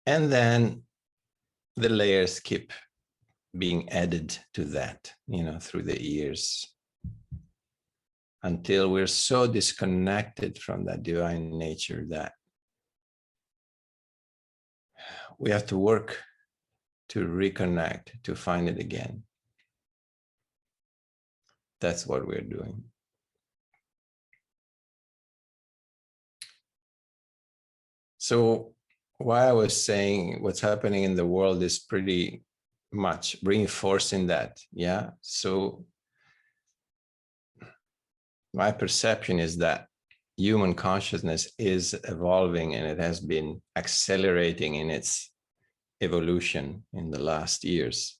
And then the layers keep being added to that, through the years, until we're so disconnected from that divine nature that we have to work to reconnect, to find it again. That's what we're doing. So why I was saying what's happening in the world is pretty much reinforcing that. Yeah. So my perception is that human consciousness is evolving, and it has been accelerating in its evolution in the last years.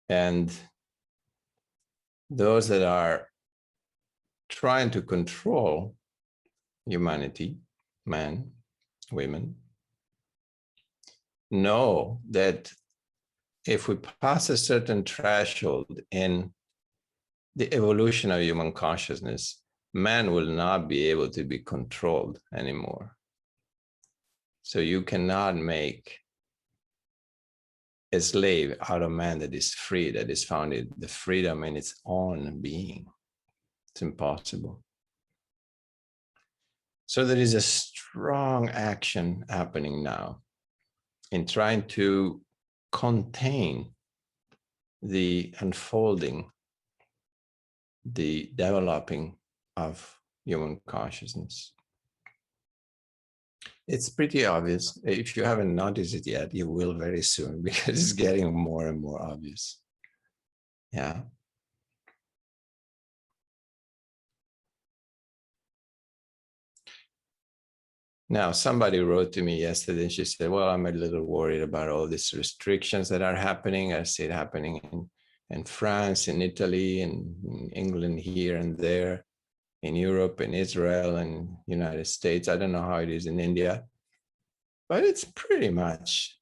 And those that are trying to control humanity, men, women, know that if we pass a certain threshold in the evolution of human consciousness, man will not be able to be controlled anymore. So you cannot make a slave out of man that is free, that is found in the freedom in its own being. It's impossible. So there is a strong action happening now in trying to contain the unfolding, the developing of human consciousness. It's pretty obvious. If you haven't noticed it yet, you will very soon, because it's getting more and more obvious. Yeah. Now, somebody wrote to me yesterday and she said, well, I'm a little worried about all these restrictions that are happening. I see it happening in France, in Italy, in England, here and there, in Europe, in Israel, and United States. I don't know how it is in India, but it's pretty much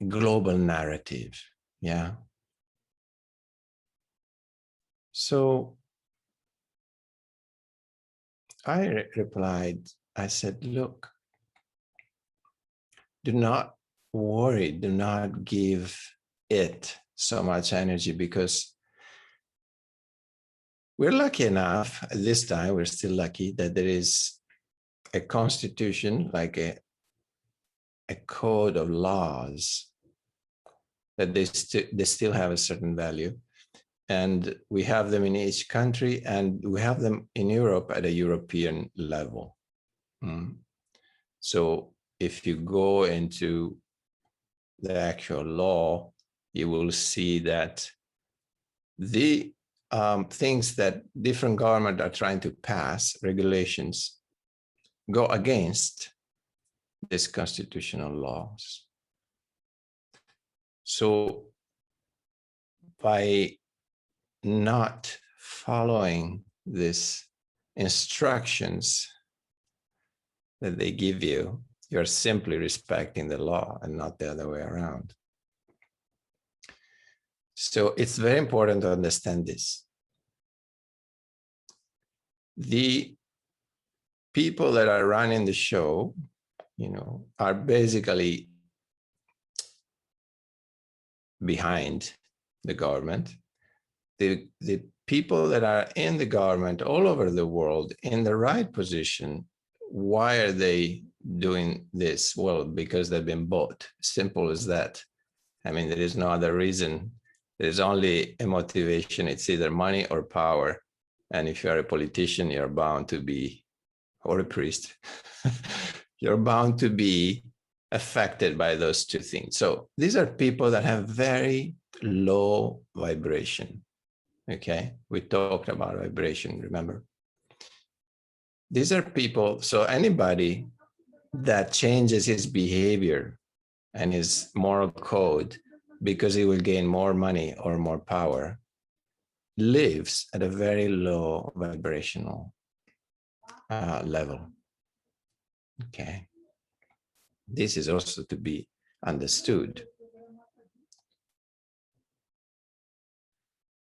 global narrative. Yeah. So I replied, I said, look, do not worry, do not give it so much energy, because we're lucky enough at this time, we're still lucky that there is a constitution, like a code of laws, that they still have a certain value. And we have them in each country, and we have them in Europe at a European level. So if you go into the actual law, you will see that the things that different governments are trying to pass, regulations, go against these constitutional laws. So by not following these instructions that they give you, you're simply respecting the law and not the other way around. So it's very important to understand this. The people that are running the show, are basically behind the government. The people that are in the government all over the world in the right position, why are they doing this? Well, because they've been bought. Simple as that. I mean, there is no other reason. There's only a motivation. It's either money or power. And if you're a politician, you're bound to be, or a priest, you're bound to be affected by those two things. So these are people that have very low vibration. Okay, we talked about vibration, remember? These are people, so anybody that changes his behavior and his moral code because he will gain more money or more power lives at a very low vibrational level. Okay, this is also to be understood.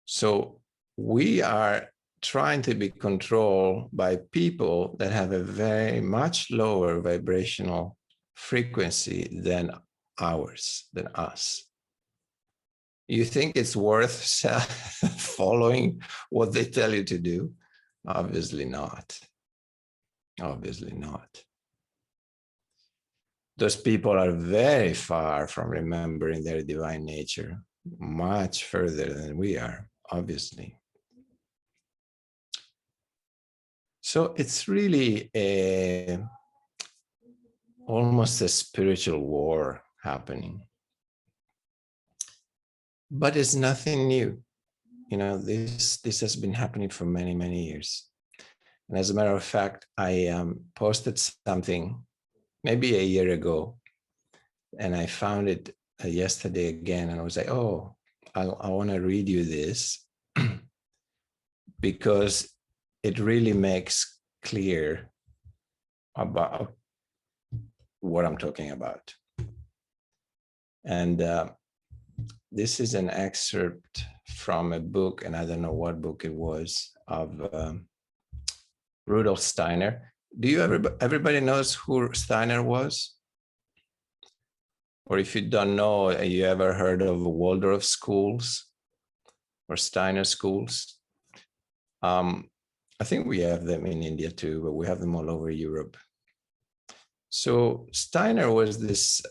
So we are trying to be controlled by people that have a very much lower vibrational frequency than ours, than us. You think it's worth following what they tell you to do? Obviously not. Obviously not. Those people are very far from remembering their divine nature, much further than we are, obviously. So it's really almost a spiritual war happening. But it's nothing new. You know, this has been happening for many, many years. And as a matter of fact, I posted something maybe a year ago, and I found it yesterday again, and I was like, oh, I want to read you this because it really makes clear about what I'm talking about. And this is an excerpt from a book, and I don't know what book it was, of Rudolf Steiner. Do you everybody knows who Steiner was? Or if you don't know, you ever heard of Waldorf schools or Steiner schools? I think we have them in India too, but we have them all over Europe. So Steiner was this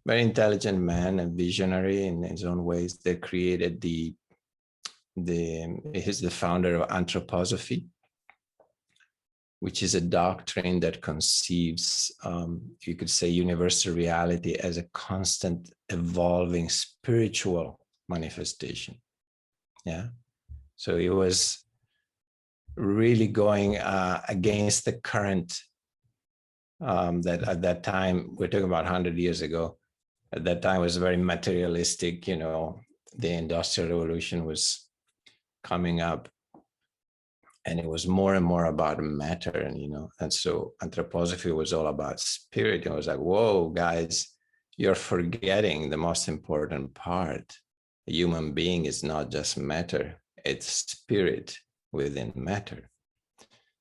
very intelligent man and visionary in his own ways that created he's the founder of anthroposophy, which is a doctrine that conceives, you could say, universal reality as a constant evolving spiritual manifestation. Yeah. So he was really going against the current that at that time, we're talking about 100 years ago, at that time was very materialistic, you know, the Industrial Revolution was coming up, and it was more and more about matter, and you know, and so anthroposophy was all about spirit. It was like, whoa, guys, you're forgetting the most important part. A human being is not just matter, it's spirit within matter.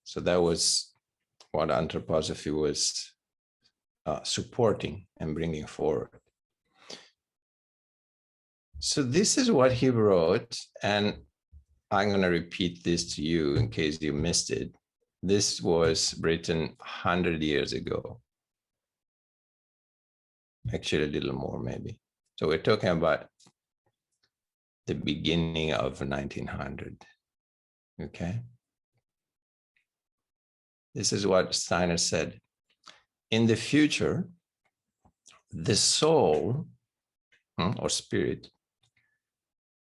So that was what anthroposophy was supporting and bringing forward. So this is what he wrote, and I'm going to repeat this to you in case you missed it. This was written 100 years ago. Actually, a little more maybe. So we're talking about the beginning of 1900. Okay. This is what Steiner said. In the future, the soul or spirit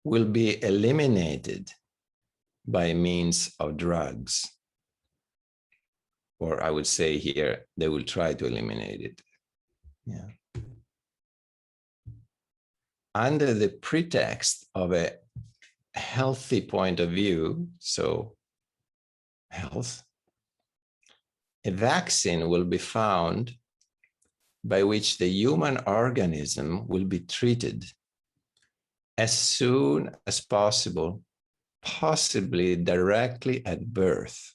will be eliminated by means of drugs. Or I would say here, they will try to eliminate it. Yeah. Under the pretext of a healthy point of view, so health, a vaccine will be found by which the human organism will be treated as soon as possible, possibly directly at birth,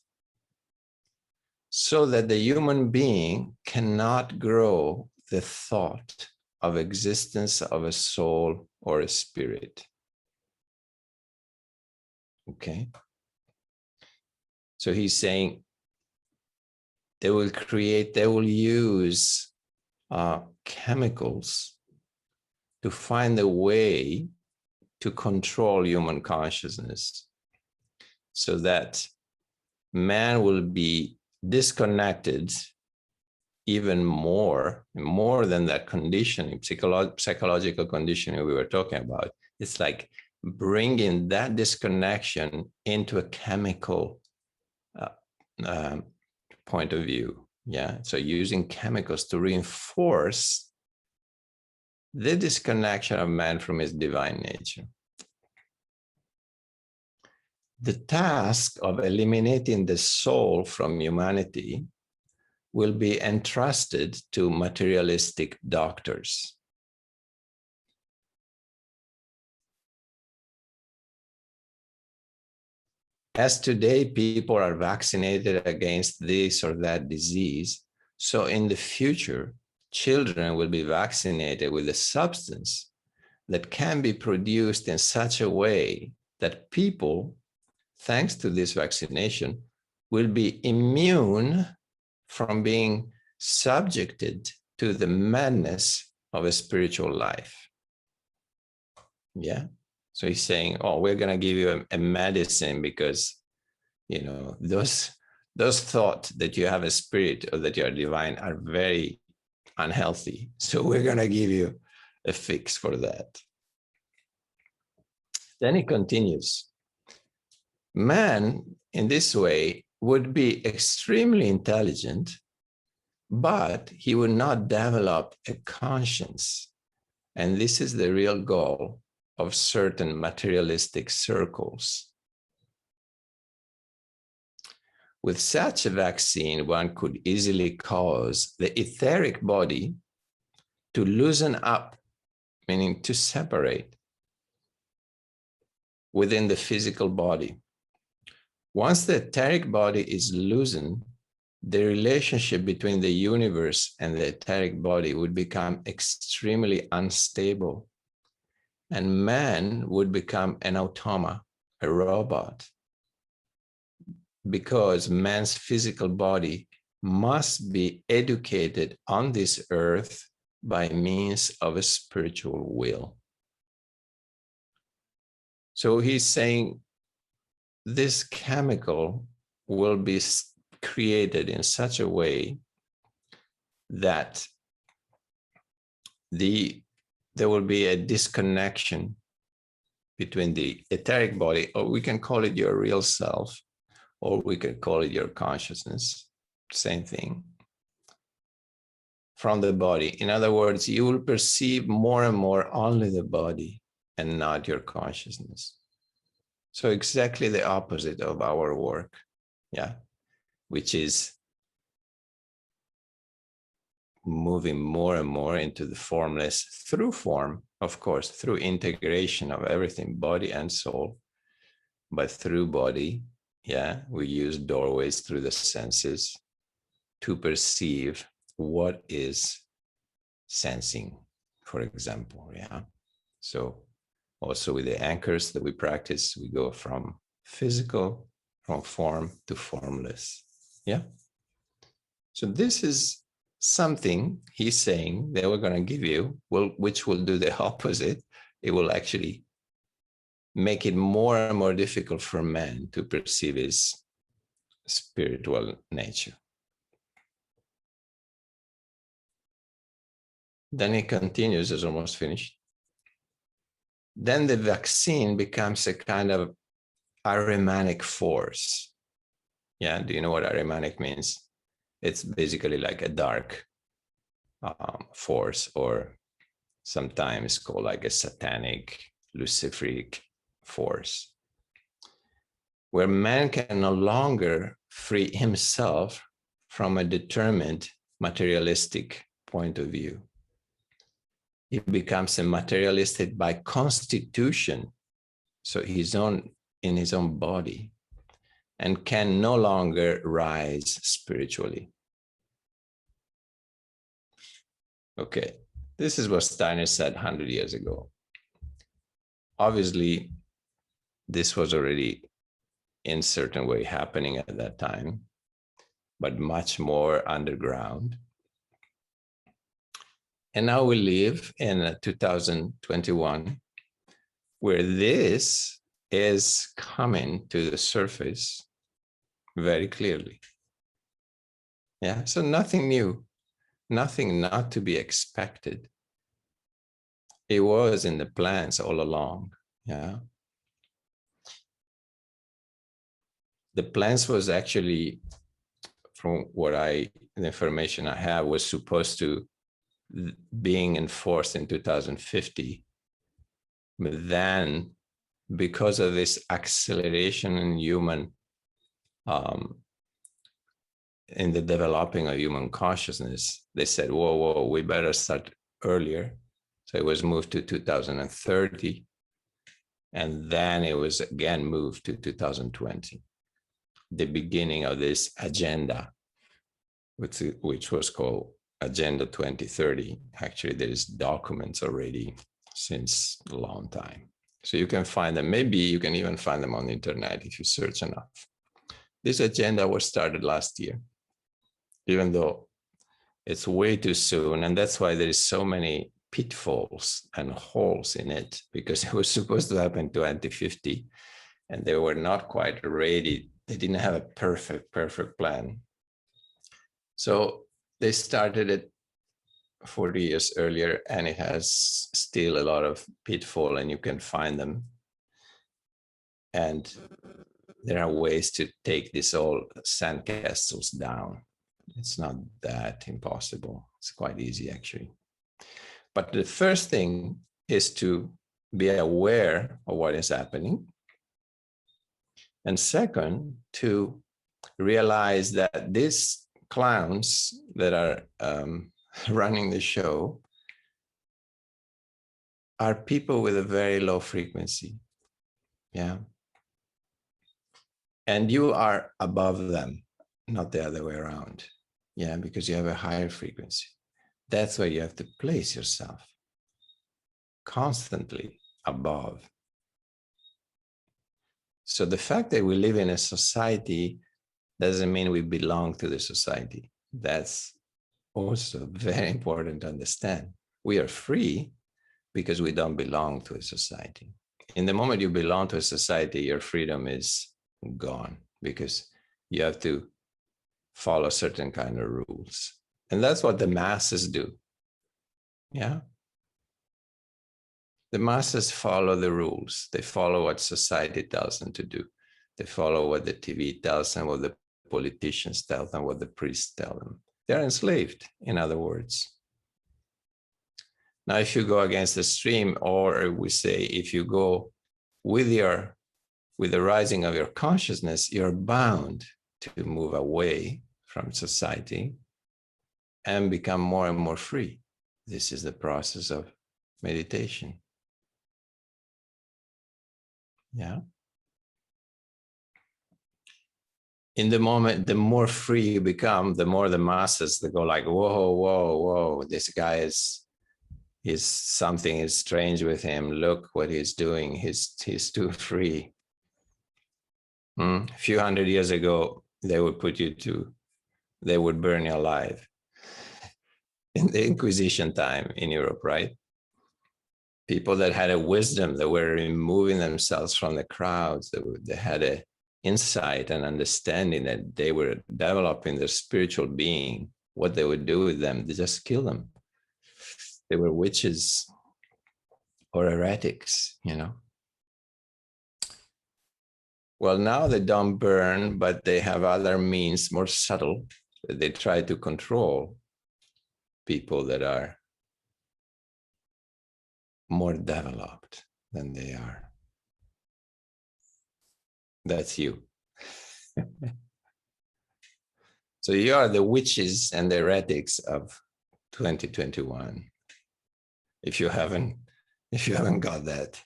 so that the human being cannot grow the thought of existence of a soul or a spirit. Okay. So he's saying they will use chemicals to find a way to control human consciousness so that man will be disconnected even more than that conditioning, psychological conditioning we were talking about. It's like bringing that disconnection into a chemical point of view. Yeah. So using chemicals to reinforce the disconnection of man from his divine nature. The task of eliminating the soul from humanity will be entrusted to materialistic doctors. As today people are vaccinated against this or that disease, So in the future, children will be vaccinated with a substance that can be produced in such a way that people, thanks to this vaccination, will be immune from being subjected to the madness of a spiritual life. Yeah. So he's saying, oh, we're going to give you a medicine because, you know, those thoughts that you have a spirit or that you are divine are very unhealthy. So we're going to give you a fix for that. Then he continues. Man, in this way, would be extremely intelligent, but he would not develop a conscience. And this is the real goal of certain materialistic circles. With such a vaccine, one could easily cause the etheric body to loosen up, meaning to separate within the physical body. Once the etheric body is loosened, the relationship between the universe and the etheric body would become extremely unstable, and man would become an automa, a robot, because man's physical body must be educated on this earth by means of a spiritual will. So he's saying this chemical will be created in such a way that there will be a disconnection between the etheric body, or we can call it your real self, or we can call it your consciousness, same thing, from the body. In other words, you will perceive more and more only the body and not your consciousness. So exactly the opposite of our work, yeah, which is moving more and more into the formless through form, of course, through integration of everything, body and soul, but through body, yeah, we use doorways through the senses to perceive what is sensing, for example, yeah. So also with the anchors that we practice, we go from physical, from form to formless, yeah. So this is something he's saying that we're going to give you, which will do the opposite. It will actually make it more and more difficult for man to perceive his spiritual nature. Then he continues, is almost finished. Then the vaccine becomes a kind of ahrimanic force. Yeah, do you know what ahrimanic means? It's basically like a dark force, or sometimes called like a satanic, luciferic force, where man can no longer free himself from a determined materialistic point of view. He becomes a materialistic by constitution, so in his own body, and can no longer rise spiritually. Okay, this is what Steiner said 100 years ago. Obviously, this was already in a certain way happening at that time, but much more underground. And now we live in 2021, where this is coming to the surface very clearly. Yeah, so nothing new, nothing not to be expected. It was in the plans all along, yeah. The plans was actually, from the information I have, was supposed to being enforced in 2050. But then, because of this acceleration in in the developing of human consciousness, they said, whoa, we better start earlier. So it was moved to 2030. And then it was again moved to 2020, the beginning of this agenda. which was called Agenda 2030. Actually, there is documents already since a long time. So you can find them. Maybe you can even find them on the internet if you search enough. This agenda was started last year, even though it's way too soon. And that's why there is so many pitfalls and holes in it, because it was supposed to happen 2050 and they were not quite ready. They didn't have a perfect plan. So they started it 40 years earlier, and it has still a lot of pitfall, and you can find them. And there are ways to take these old sandcastles down. It's not that impossible. It's quite easy, actually. But the first thing is to be aware of what is happening. And second, to realize that these clowns that are running the show are people with a very low frequency. Yeah. And you are above them, not the other way around. Yeah, because you have a higher frequency. That's where you have to place yourself, constantly above. So the fact that we live in a society doesn't mean we belong to the society. That's also very important to understand. We are free because we don't belong to a society. In the moment you belong to a society, your freedom is gone because you have to follow certain kind of rules. And that's what the masses do. Yeah. The masses follow the rules. They follow what society tells them to do. They follow what the TV tells them, what the politicians tell them, what the priests tell them. They're enslaved, in other words. Now, if you go against the stream, or we say, if you go with the rising of your consciousness, you're bound to move away from society and become more and more free. This is the process of meditation. Yeah. In the moment, the more free you become, the more the masses, they go like, whoa, whoa, whoa, this guy is something is strange with him. Look what he's doing. He's too free. A few hundred years ago, they would they would burn you alive. In the Inquisition time in Europe, right? People that had a wisdom, that were removing themselves from the crowds, they had a insight and understanding that they were developing their spiritual being. What they would do with them, they just kill them. They were witches or heretics, you know. Well, now they don't burn, but they have other means, more subtle, that they try to control people that are more developed than they are. That's you. So you are the witches and the heretics of 2021. If you haven't got that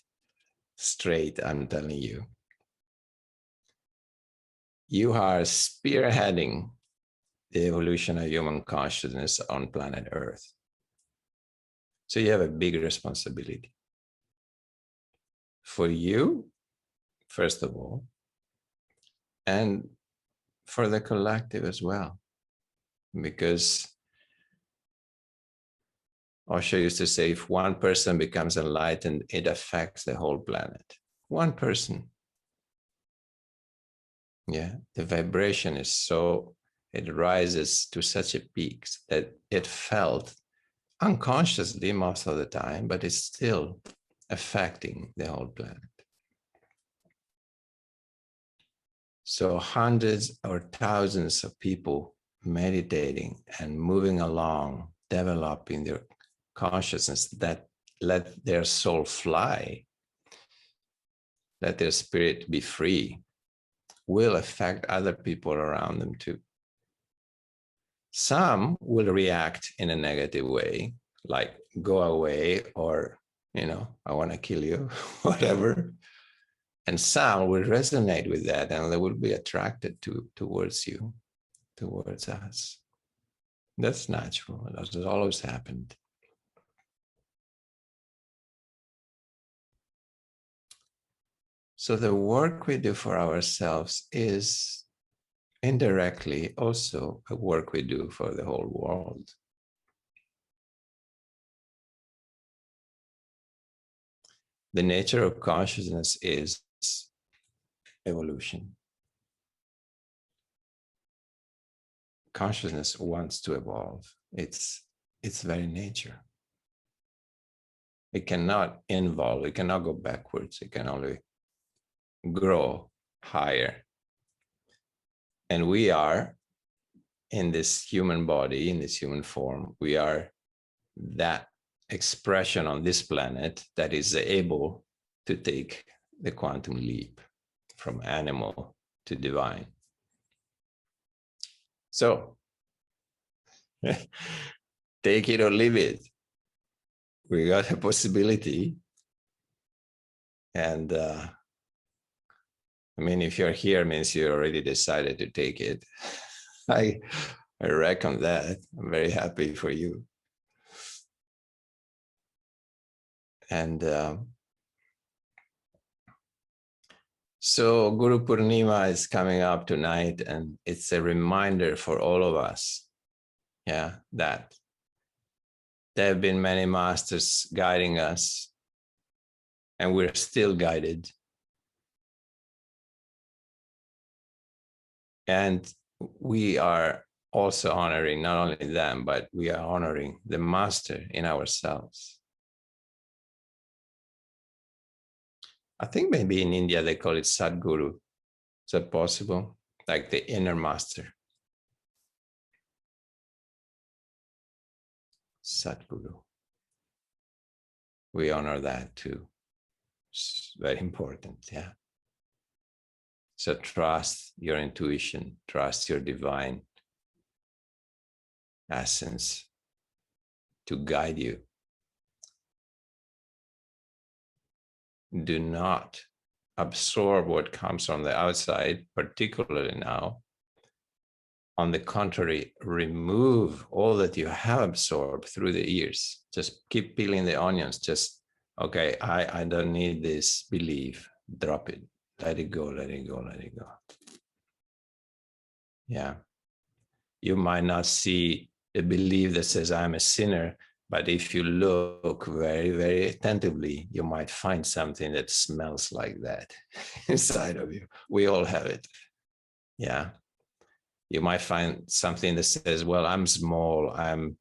straight, I'm telling you. You are spearheading the evolution of human consciousness on planet Earth. So you have a big responsibility. For you, first of all, and for the collective as well. Because Osho used to say, if one person becomes enlightened, it affects the whole planet. One person. Yeah, the vibration is so, it rises to such a peak that it felt unconsciously most of the time, but it's still affecting the whole planet. So hundreds or thousands of people meditating and moving along, developing their consciousness, that let their soul fly, let their spirit be free, will affect other people around them too. Some will react in a negative way, like go away, or, you know, I want to kill you, whatever. And some will resonate with that, and they will be attracted towards you, towards us. That's natural. That has always happened. So the work we do for ourselves is indirectly also a work we do for the whole world. The nature of consciousness is evolution. Consciousness wants to evolve. It's very nature. It cannot involve, it cannot go backwards. It can only grow higher. And we are in this human body, in this human form, we are that expression on this planet that is able to take the quantum leap from animal to divine. So take it or leave it. We got a possibility. And I mean, if you're here, it means you already decided to take it. I reckon that. I'm very happy for you. And so Guru Purnima is coming up tonight, and it's a reminder for all of us, yeah, that there have been many masters guiding us, and we're still guided. And we are also honoring not only them, but we are honoring the master in ourselves. I think maybe in India they call it Sadguru. Is that possible? Like the inner master. Sadguru. We honor that too. It's very important, yeah. So trust your intuition, trust your divine essence to guide you. Do not absorb what comes from the outside, particularly now. On the contrary, remove all that you have absorbed through the ears. Just keep peeling the onions. Just, okay, I don't need this belief. Drop it. Let it go, let it go, let it go. Yeah. You might not see a belief that says I'm a sinner, but if you look very, very attentively, you might find something that smells like that inside of you. We all have it. Yeah. You might find something that says, well, I'm small, I'm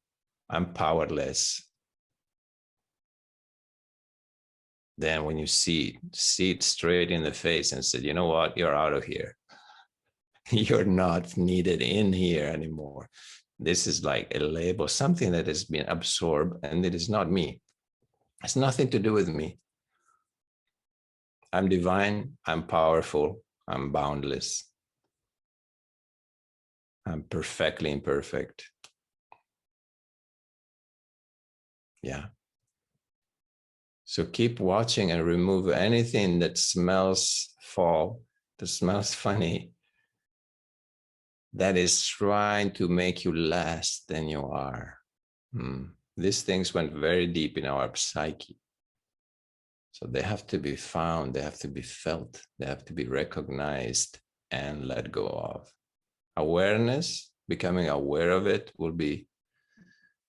powerless. Then when you see it straight in the face and say, you know what, you're out of here. You're not needed in here anymore. This is like a label, something that has been absorbed, and it is not me. It's nothing to do with me. I'm divine, I'm powerful, I'm boundless. I'm perfectly imperfect. Yeah. So keep watching and remove anything that smells foul, that smells funny, that is trying to make you less than you are. These things went very deep in our psyche. So they have to be found, they have to be felt, they have to be recognized and let go of. Awareness, becoming aware of it, will be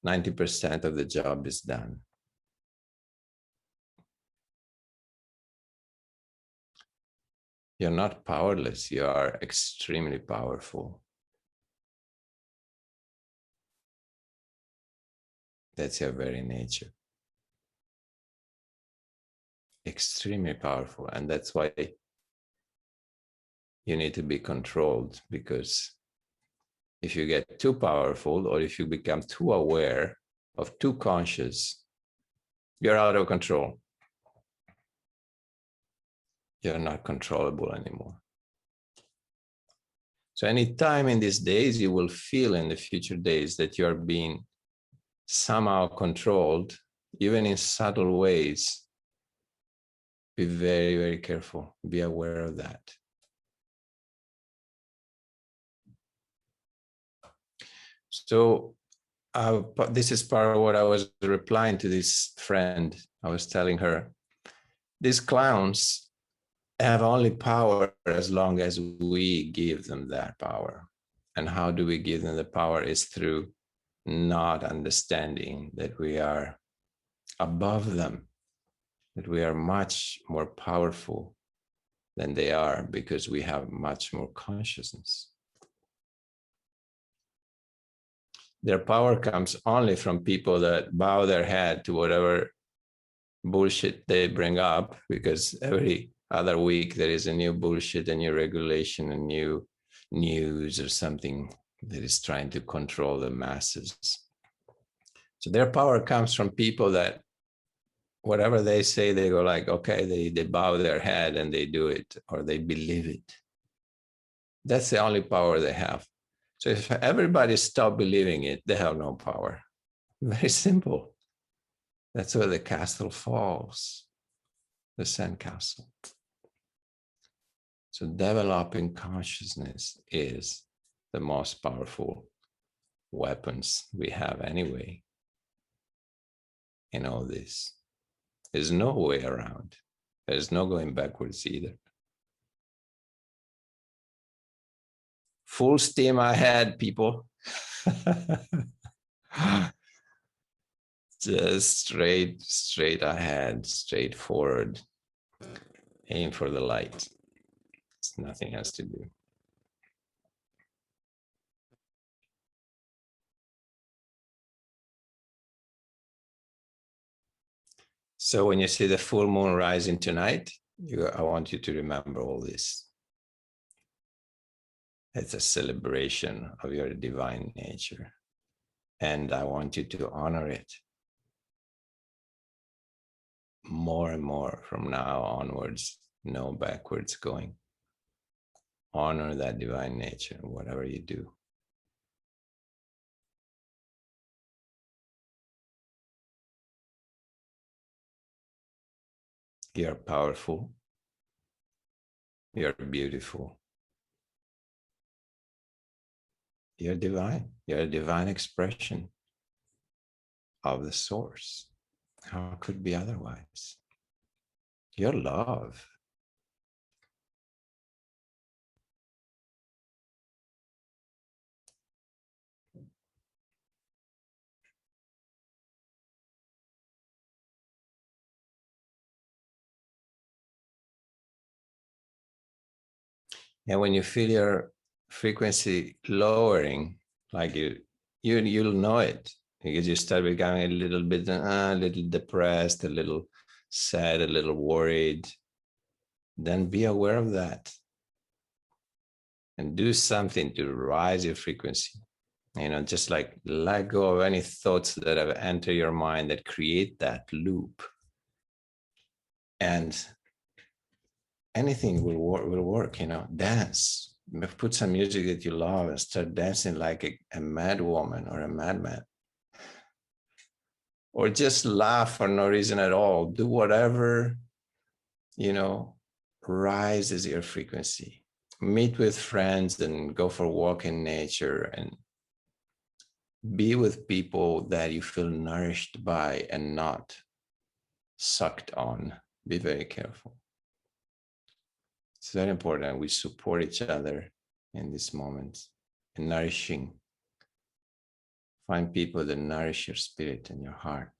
90% of the job is done. You're not powerless, you are extremely powerful. That's your very nature. Extremely powerful. And that's why you need to be controlled, because if you get too powerful, or if you become too aware of too conscious, you're out of control. You're not controllable anymore. So anytime in these days, you will feel in the future days that you're being somehow controlled, even in subtle ways, be very, very careful. Be aware of that. So this is part of what I was replying to this friend. I was telling her, these clowns have only power as long as we give them that power. And how do we give them the power? Is through not understanding that we are above them, that we are much more powerful than they are because we have much more consciousness. Their power comes only from people that bow their head to whatever bullshit they bring up, because every other week there is a new bullshit, a new regulation, a new news or something that is trying to control the masses. So their power comes from people that whatever they say, they go like, okay, they bow their head and they do it, or they believe it. That's the only power they have. So if everybody stopped believing it, they have no power. Very simple. That's where the castle falls, the sandcastle. So developing consciousness is the most powerful weapons we have anyway in all this. There's no way around. There's no going backwards either. Full steam ahead, people. Just straight ahead, straight forward. Aim for the light. It's nothing else to do. So when you see the full moon rising tonight, I want you to remember all this. It's a celebration of your divine nature. And I want you to honor it more and more from now onwards, no backwards going. Honor that divine nature, whatever you do. You're powerful. You're beautiful. You're divine. You're a divine expression of the source. How could it be otherwise? You're love. And when you feel your frequency lowering, like you'll know it, because you start becoming a little depressed, a little sad, a little worried. Then be aware of that and do something to rise your frequency. Just like let go of any thoughts that have entered your mind that create that loop. And anything will work, dance, put some music that you love and start dancing like a mad woman or a madman. Or just laugh for no reason at all. Do whatever, rises your frequency. Meet with friends and go for a walk in nature and be with people that you feel nourished by and not sucked on. Be very careful. It's very important we support each other in this moment and nourishing. Find people that nourish your spirit and your heart.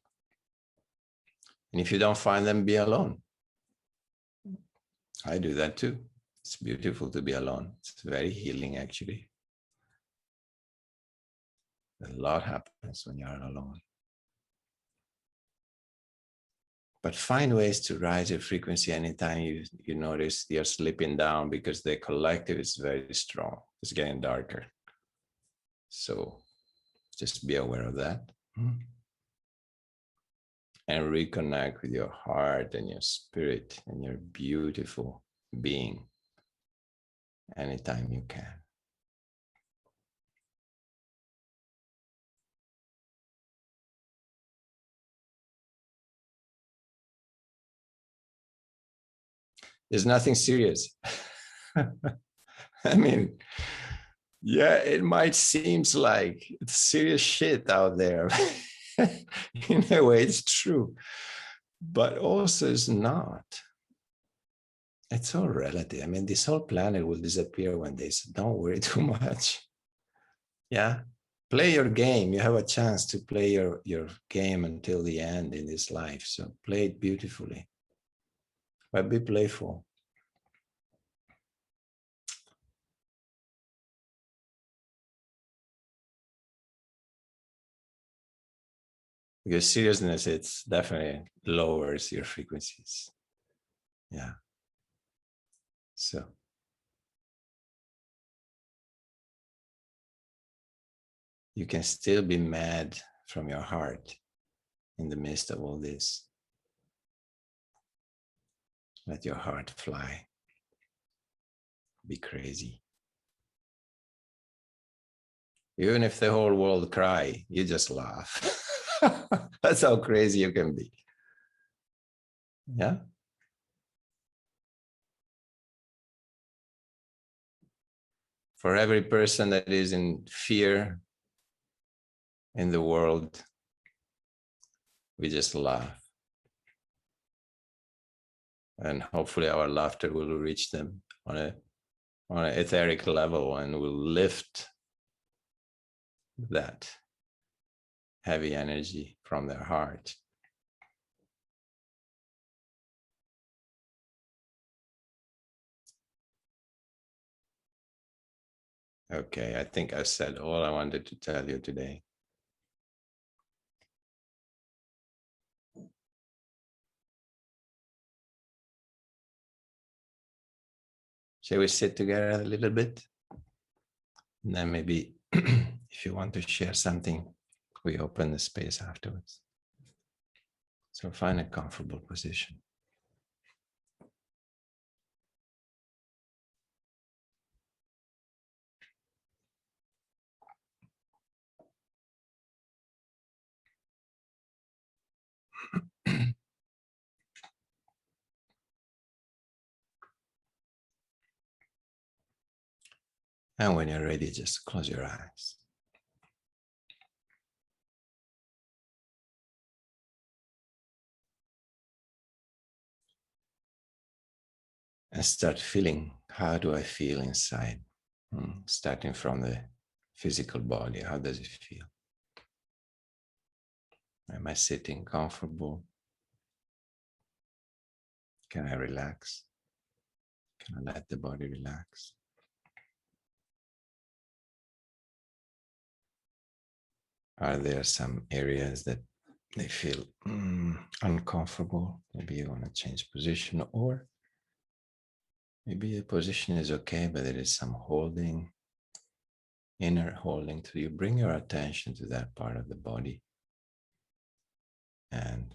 And if you don't find them, be alone. I do that too. It's beautiful to be alone. It's very healing, actually. A lot happens when you're alone. But find ways to rise your frequency anytime you notice you're slipping down, because the collective is very strong. It's getting darker. So just be aware of that. And reconnect with your heart and your spirit and your beautiful being anytime you can. There's nothing serious. I mean, Yeah, it might seems like it's serious shit out there. In a way, it's true, but also it's not. It's all relative. I mean, this whole planet will disappear one day, so don't worry too much. Yeah. Play your game. You have a chance to play your game until the end in this life. So play it beautifully, but be playful. Because seriousness, it's definitely lowers your frequencies. Yeah. So you can still be mad from your heart in the midst of all this. Let your heart fly. Be crazy. Even if the whole world cry, you just laugh. That's how crazy you can be. Yeah. For every person that is in fear in the world, we just laugh. And hopefully our laughter will reach them on an etheric level and will lift that heavy energy from their heart. Okay, I think I said all I wanted to tell you today. Shall we sit together a little bit? And then maybe if you want to share something, we open the space afterwards. So find a comfortable position. And when you're ready, just close your eyes. And start feeling, how do I feel inside? Starting from the physical body, how does it feel? Am I sitting comfortable? Can I relax? Can I let the body relax? Are there some areas that they feel uncomfortable? Maybe you want to change position, or maybe the position is okay, but there is some holding, inner holding. So you bring your attention to that part of the body and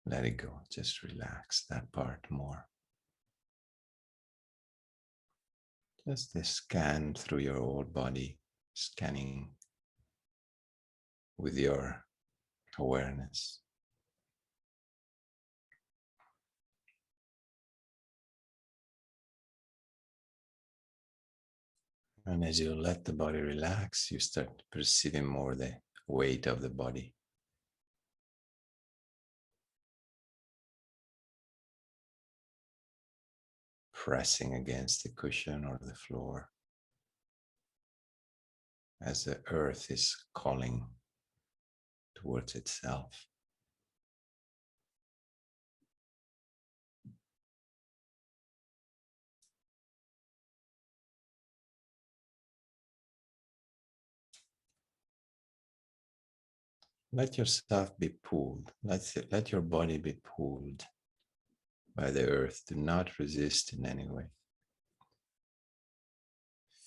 let it go. Just relax that part more. Just a scan through your whole body, scanning with your awareness. And as you let the body relax, you start perceiving more the weight of the body. Pressing against the cushion or the floor as the earth is calling towards itself. Let yourself be pulled. Let your body be pulled by the earth. Do not resist in any way.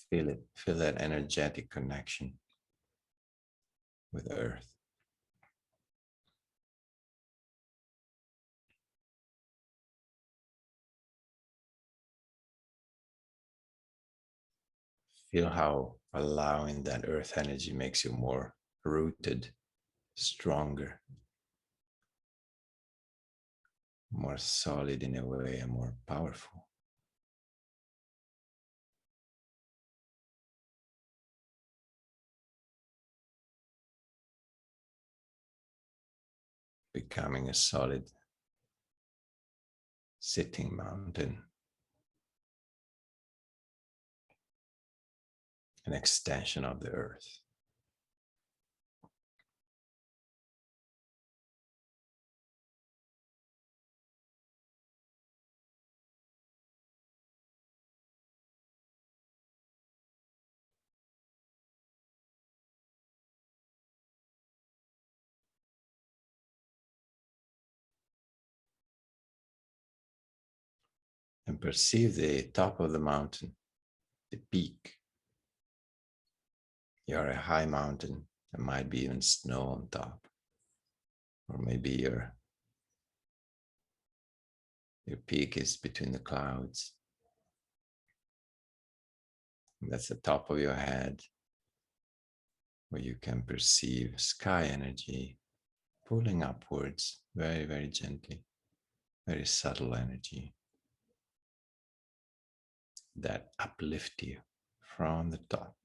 Feel it. Feel that energetic connection with earth. Feel how allowing that earth energy makes you more rooted, stronger, more solid in a way, and more powerful. becoming a solid sitting mountain, an extension of the earth. And perceive the top of the mountain, the peak. You're a high mountain. There might be even snow on top. Or maybe your peak is between the clouds. And that's the top of your head, where you can perceive sky energy pulling upwards very, very gently, very subtle energy that uplift you from the top.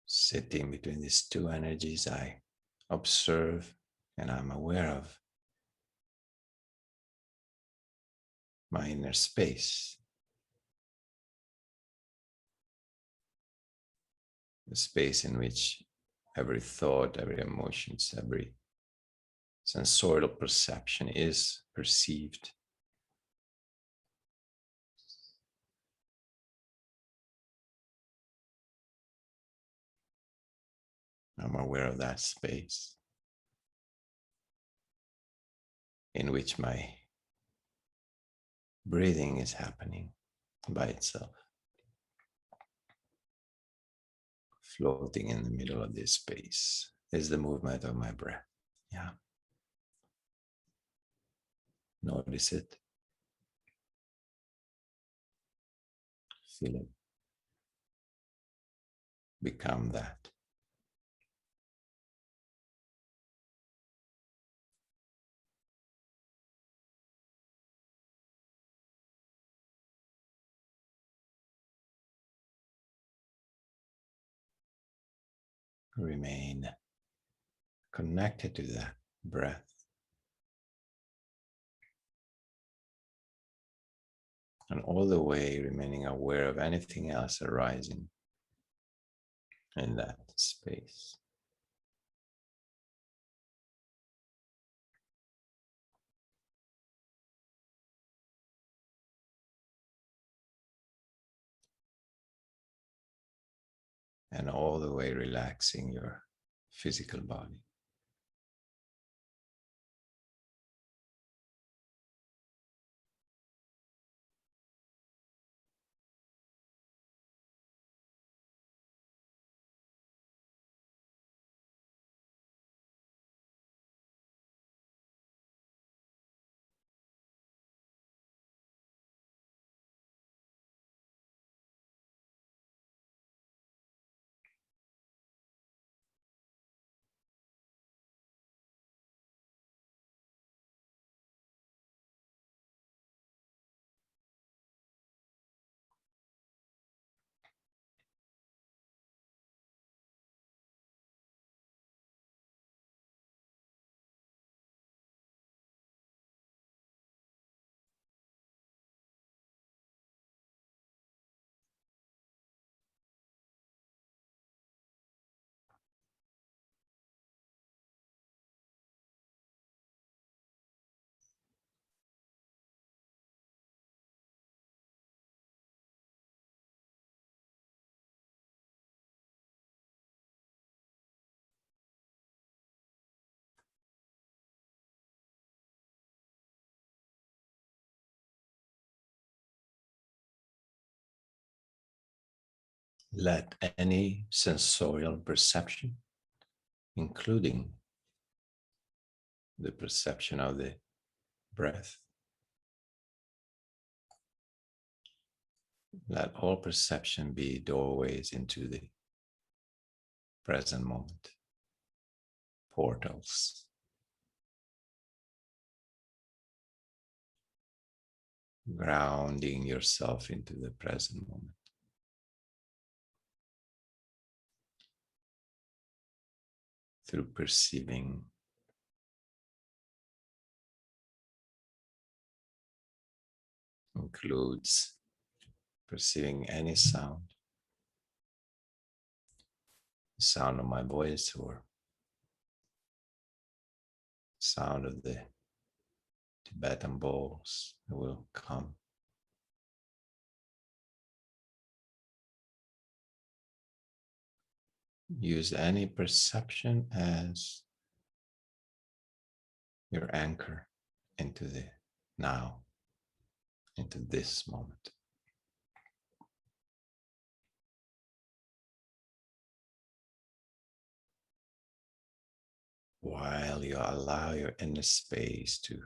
Sitting between these two energies, I observe and I'm aware of my inner space, the space in which every thought, every emotions, every sensorial perception is perceived. I'm aware of that space in which my breathing is happening by itself, floating in the middle of this space is the movement of my breath. Yeah. Notice it. Feel it. Become that. Remain connected to that breath. And all the way remaining aware of anything else arising in that space. And all the way relaxing your physical body. Let any sensorial perception, including the perception of the breath, Let all perception be doorways into the present moment, portals. Grounding yourself into the present moment. Through perceiving includes perceiving any sound, the sound of my voice or sound of the Tibetan bowls that will come. Use any perception as your anchor into the now, into this moment. While you allow your inner space to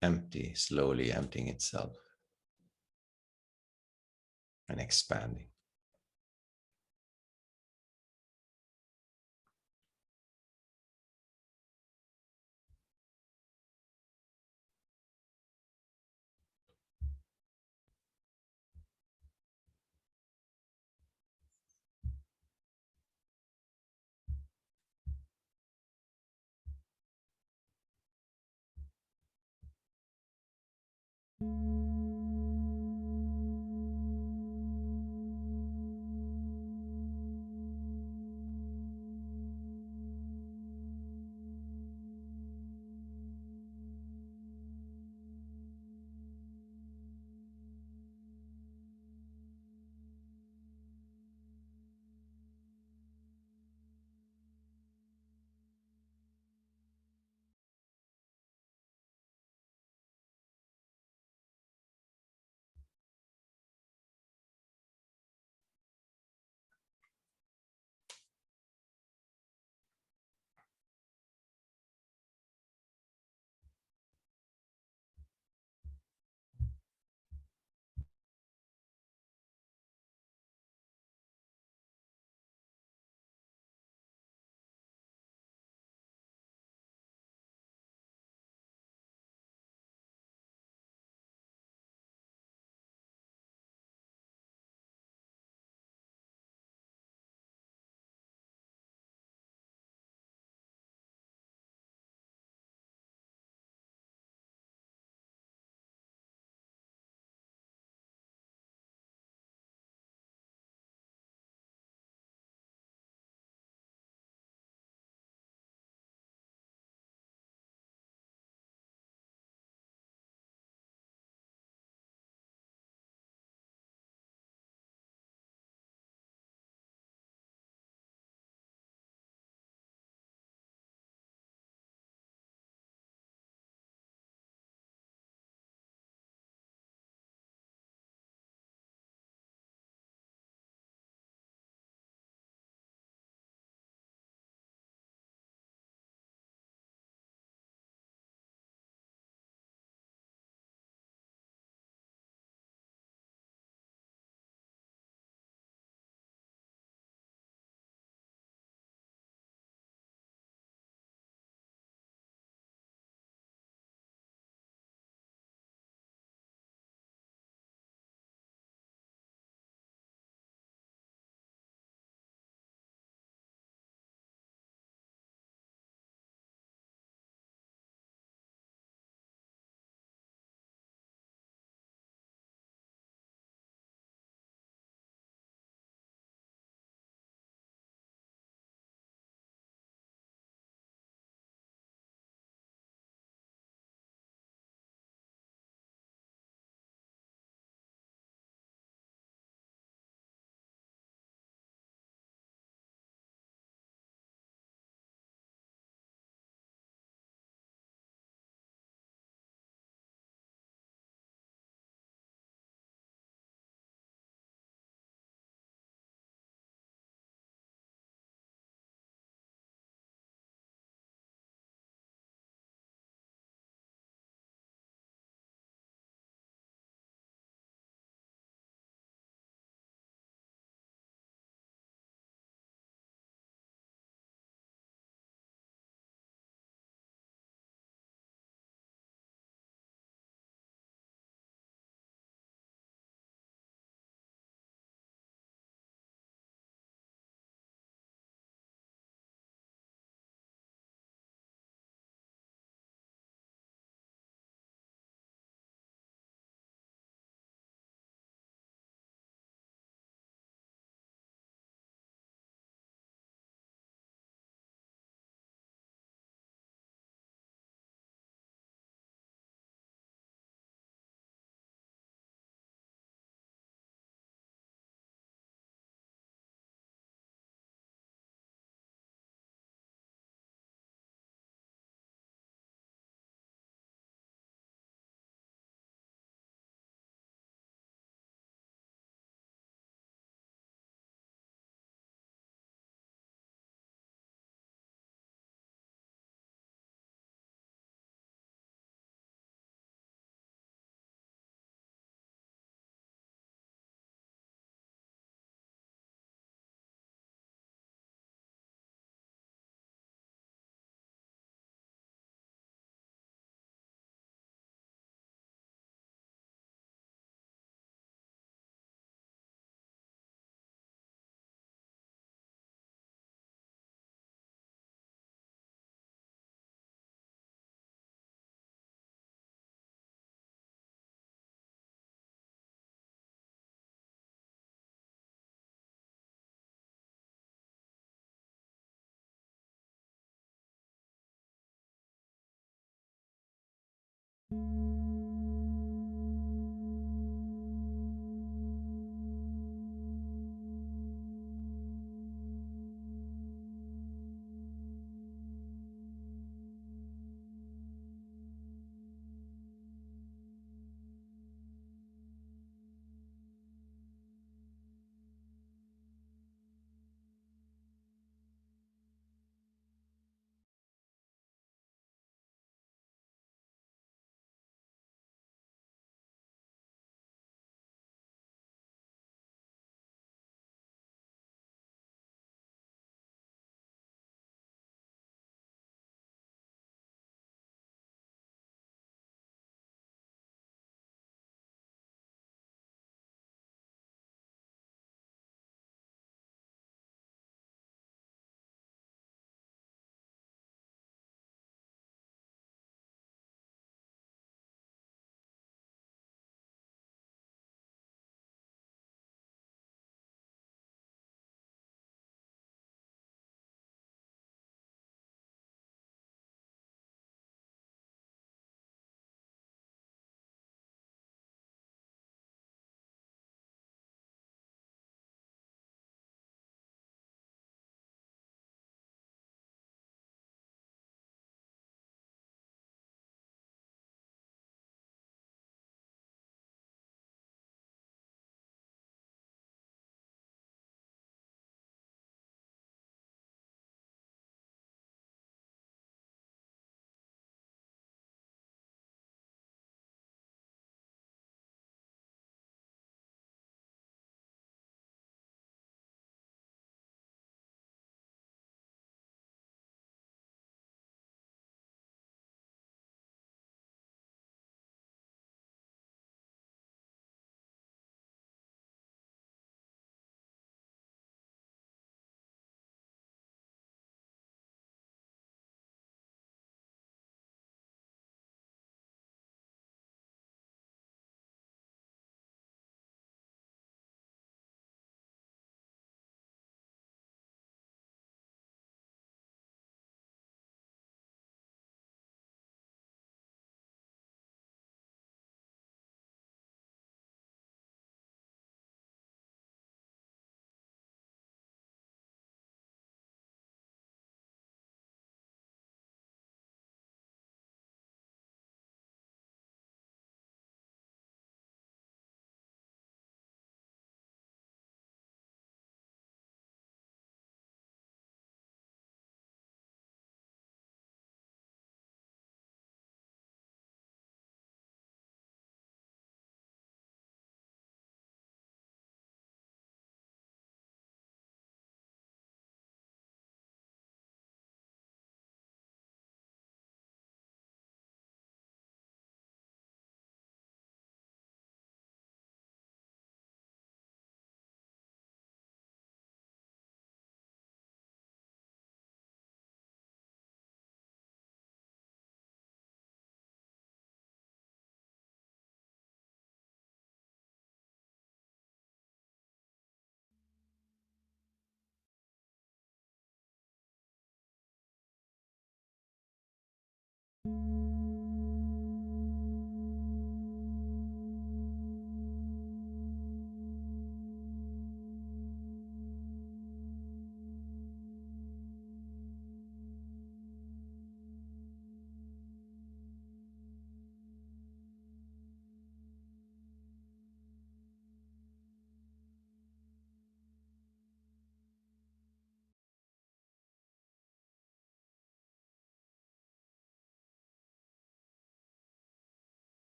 empty, slowly emptying itself and expanding.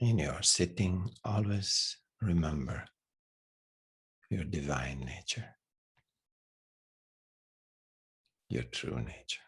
In your sitting, always remember your divine nature, your true nature.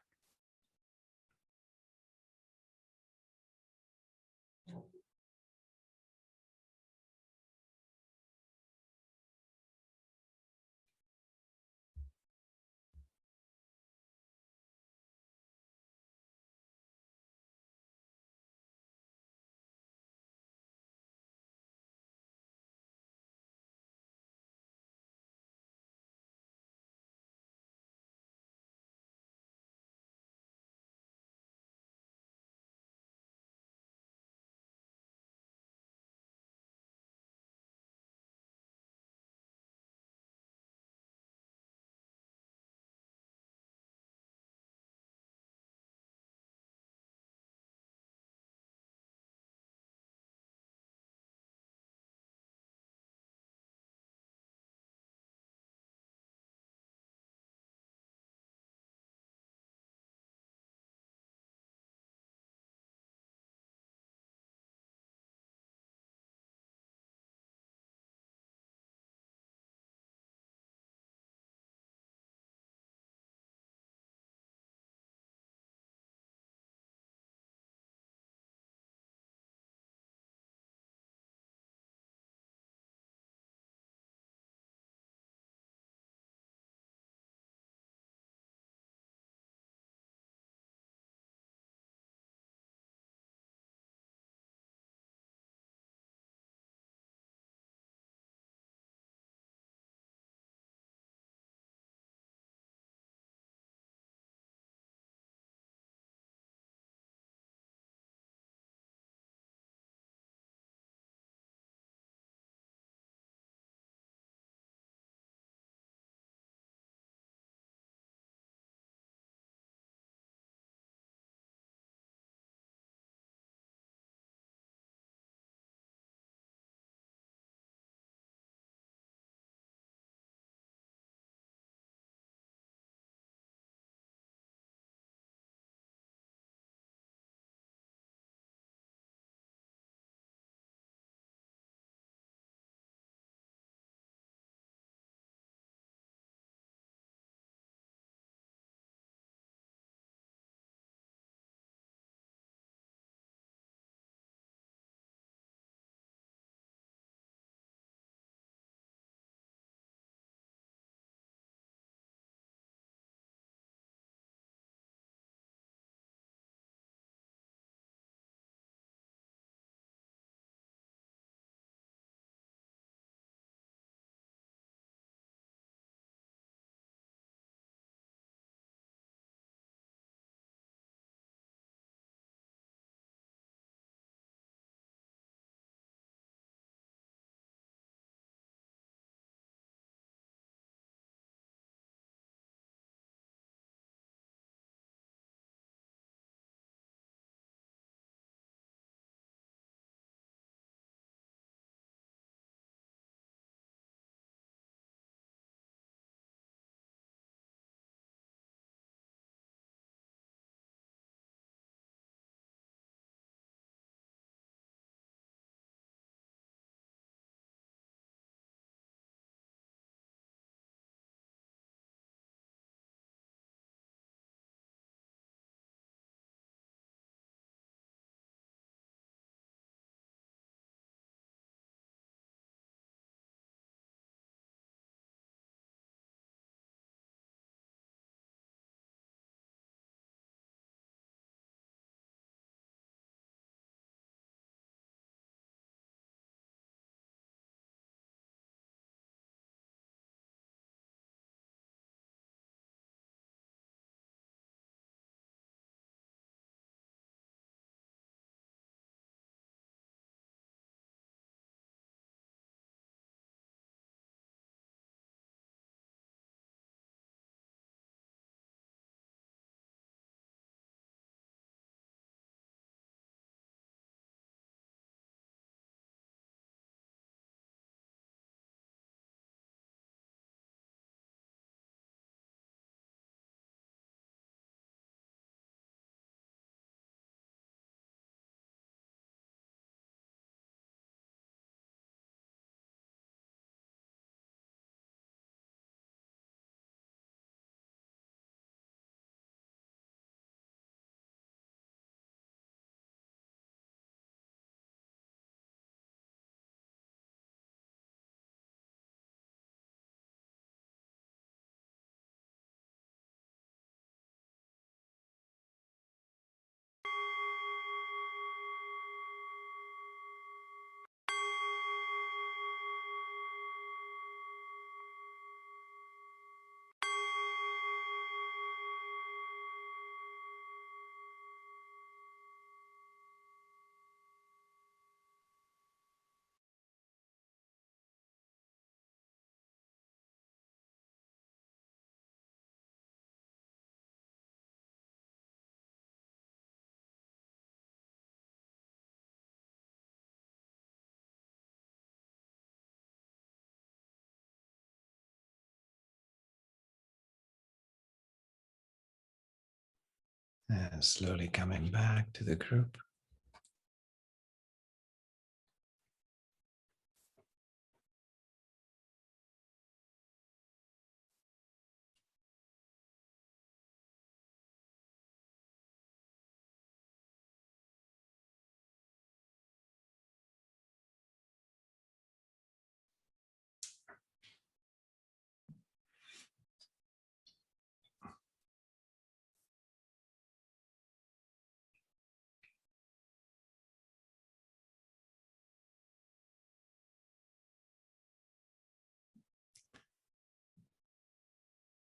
And slowly coming back to the group.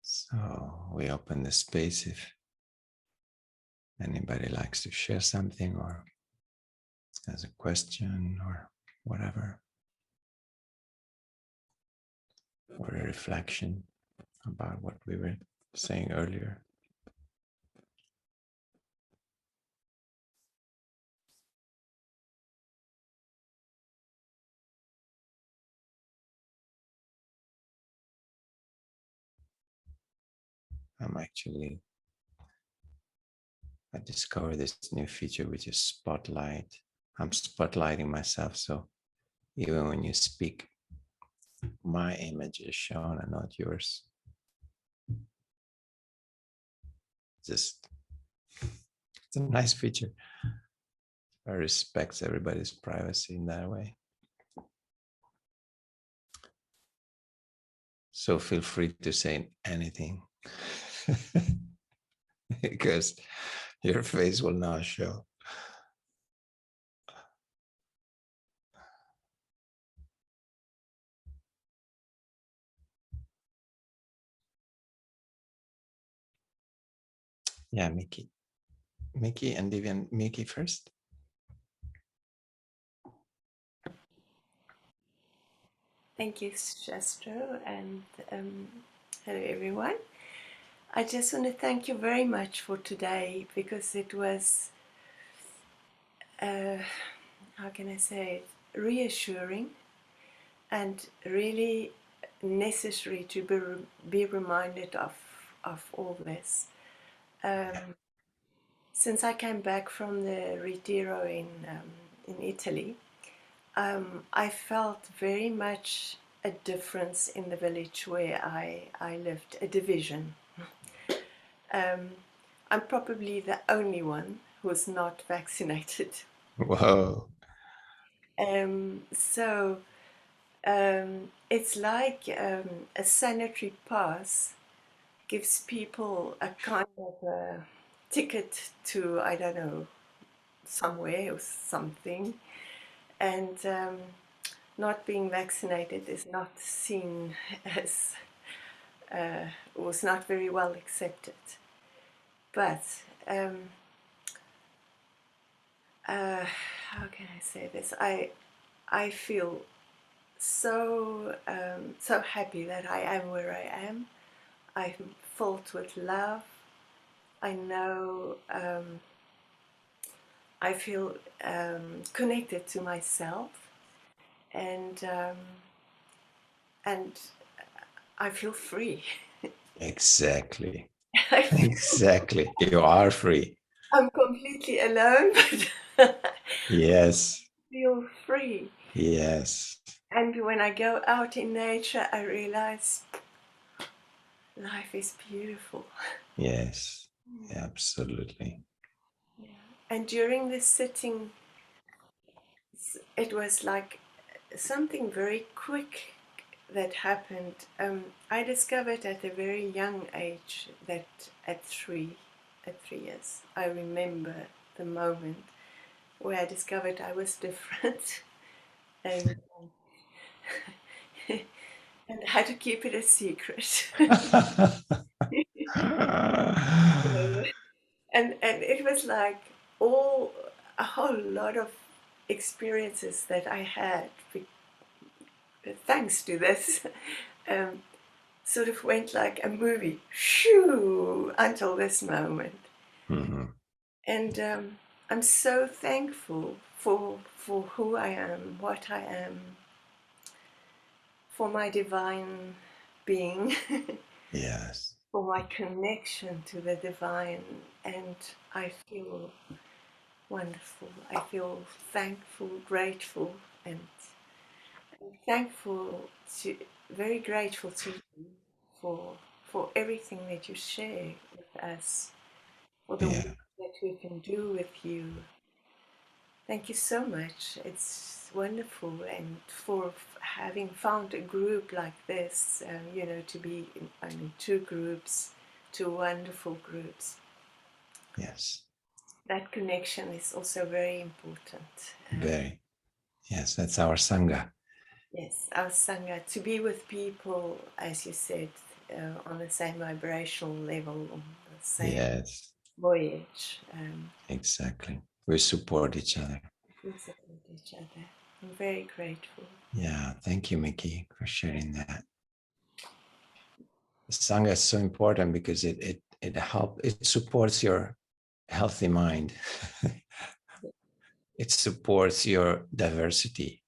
So we open the space if anybody likes to share something or has a question or whatever, or a reflection about what we were saying earlier. I discovered this new feature, which is spotlight. I'm spotlighting myself. So even when you speak, my image is shown and not yours. It's a nice feature. I respect everybody's privacy in that way. So feel free to say anything because your face will not show. Yeah, Mickey. Mickey and Vivian. Mickey first. Thank you, Shastro, and hello everyone. I just want to thank you very much for today because it was, how can I say it, reassuring and really necessary to be reminded of all this. Since I came back from the Retiro in Italy, I felt very much a difference in the village where I lived, a division. I'm probably the only one who's not vaccinated. Whoa. So it's like a sanitary pass gives people a kind of a ticket to, I don't know, somewhere or something. And not being vaccinated is not seen as, was not very well accepted. But how can I say this? I feel so so happy that I am where I am. I'm filled with love. I know I feel connected to myself, and um, and I feel free. Exactly. I feel, Exactly. You are free. I'm completely alone, but Yes. feel free. Yes. And when I go out in nature, I realize life is beautiful. Yes. Absolutely. Yeah. And during this sitting, it was like something very quick that happened. I discovered at a very young age that at 3 years, I remember the moment where I discovered I was different, and and had to keep it a secret. And it was like all a whole lot of experiences that I had thanks to this. um, Sort of went like a movie, shoo, until this moment. Mhm. And I'm so thankful for who I am, what I am, for my divine being. Yes. for my connection to the divine, and I feel wonderful. I feel thankful, grateful, and thankful to, very grateful to you for for everything that you share with us, for the Yeah. work that we can do with you. Thank you so much. It's wonderful, and for having found a group like this, to be in two groups, two wonderful groups. Yes. That connection is also very important. Very. Yes, that's our Sangha. Yes, our Sangha, to be with people, as you said, on the same vibrational level, on the same Yes, voyage. exactly. We support each other. We support each other. I'm very grateful. Yeah, thank you, Mickey, for sharing that. The Sangha is so important because it supports your healthy mind. It supports your diversity.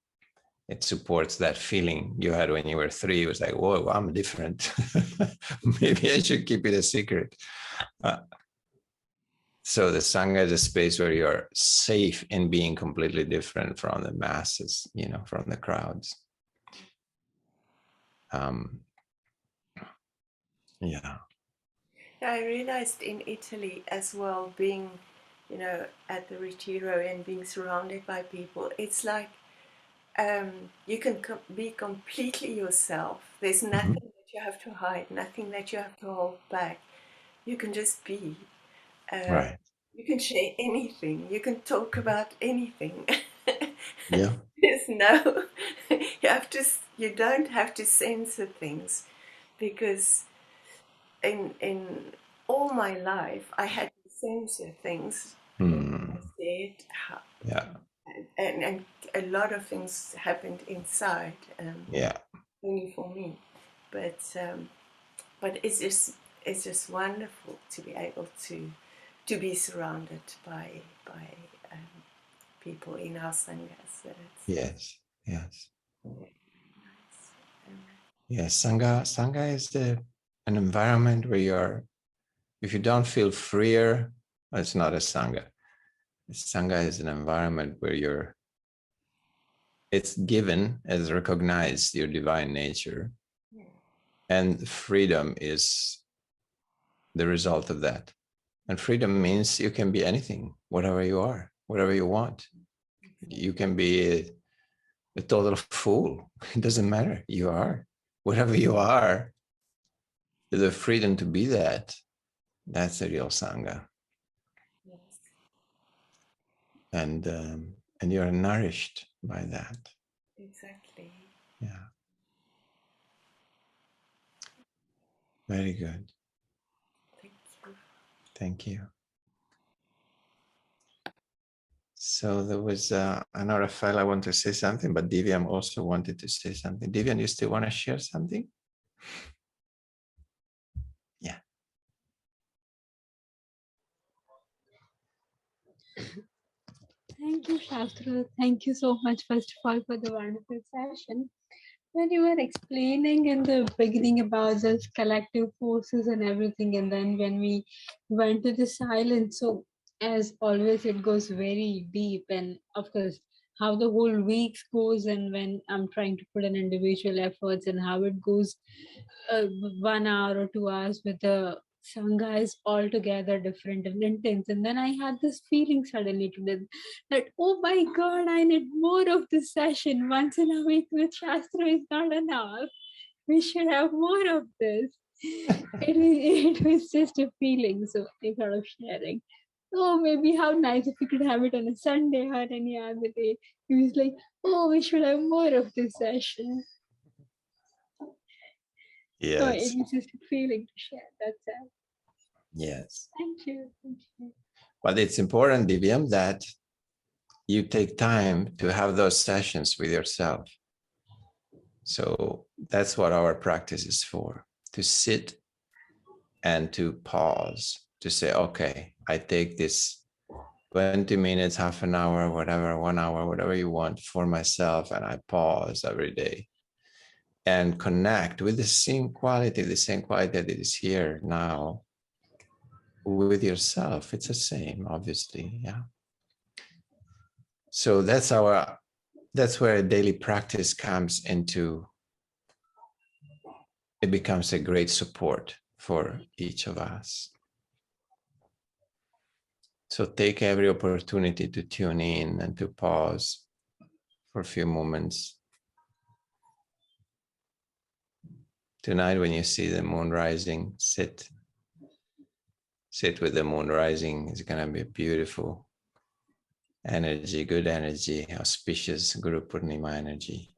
It supports that feeling you had when you were 3. It was like, whoa, I'm different. Maybe I should keep it a secret. So the Sangha is a space where you're safe in being completely different from the masses, from the crowds. Yeah. I realized in Italy as well, being, at the Retiro and being surrounded by people, it's like you can be completely yourself. There's nothing that you have to hide, nothing that you have to hold back. You can just be. Uh, Right. you can share anything. You can talk about anything. Yeah. There's no, you don't have to censor things, because in all my life I had to censor things. I said, Yeah. and a lot of things happened inside, Yeah. only for me. But it's just wonderful to be able to be surrounded by um, people in our sanghas. So it's Yes. Yes. nice. Yes. Sangha is an environment where if you don't feel freer, it's not a Sangha. Sangha is an environment where it's given as recognized your divine nature, Yeah. and freedom is the result of that. And freedom means you can be anything, whatever you are, whatever you want. You can be a total fool. It doesn't matter. You are whatever you are. The freedom to be that. That's the real Sangha. Yes. And you're nourished by that. Exactly. Yeah. Very good. Thank you. Thank you. So there was, I know Rafael, I want to say something, but Divyam also wanted to say something. Divyam, you still want to share something? Yeah. Thank you, Shastra. Thank you so much, first of all, for the wonderful session. When you were explaining in the beginning about this collective forces and everything, and then when we went to the silence, so as always, it goes very deep. And of course, how the whole week goes, and when I'm trying to put in individual efforts, and how it goes 1 hour or 2 hours with the Sangha is altogether different and intense. And then I had this feeling suddenly today that, oh my God, I need more of this session. Once in a week with Shastra is not enough. We should have more of this. It was just a feeling. So I thought of sharing. Oh, maybe how nice if we could have it on a Sunday or any other day. He was like, oh, we should have more of this session. So it Yes. was just a feeling to share. That's it. Yes. Thank you. Thank you. But it's important, Divyam, that you take time to have those sessions with yourself. So that's what our practice is for, to sit and to pause, to say, okay, I take this 20 minutes, half an hour, whatever, 1 hour, whatever you want for myself, and I pause every day. and connect with the same quality that is here now with yourself. It's the same, obviously. Yeah. So that's where a daily practice comes into. It becomes a great support for each of us. So take every opportunity to tune in and to pause for a few moments. Tonight, when you see the moon rising, sit with the moon rising. It's going to be a beautiful energy, good energy, auspicious Guru Purnima energy.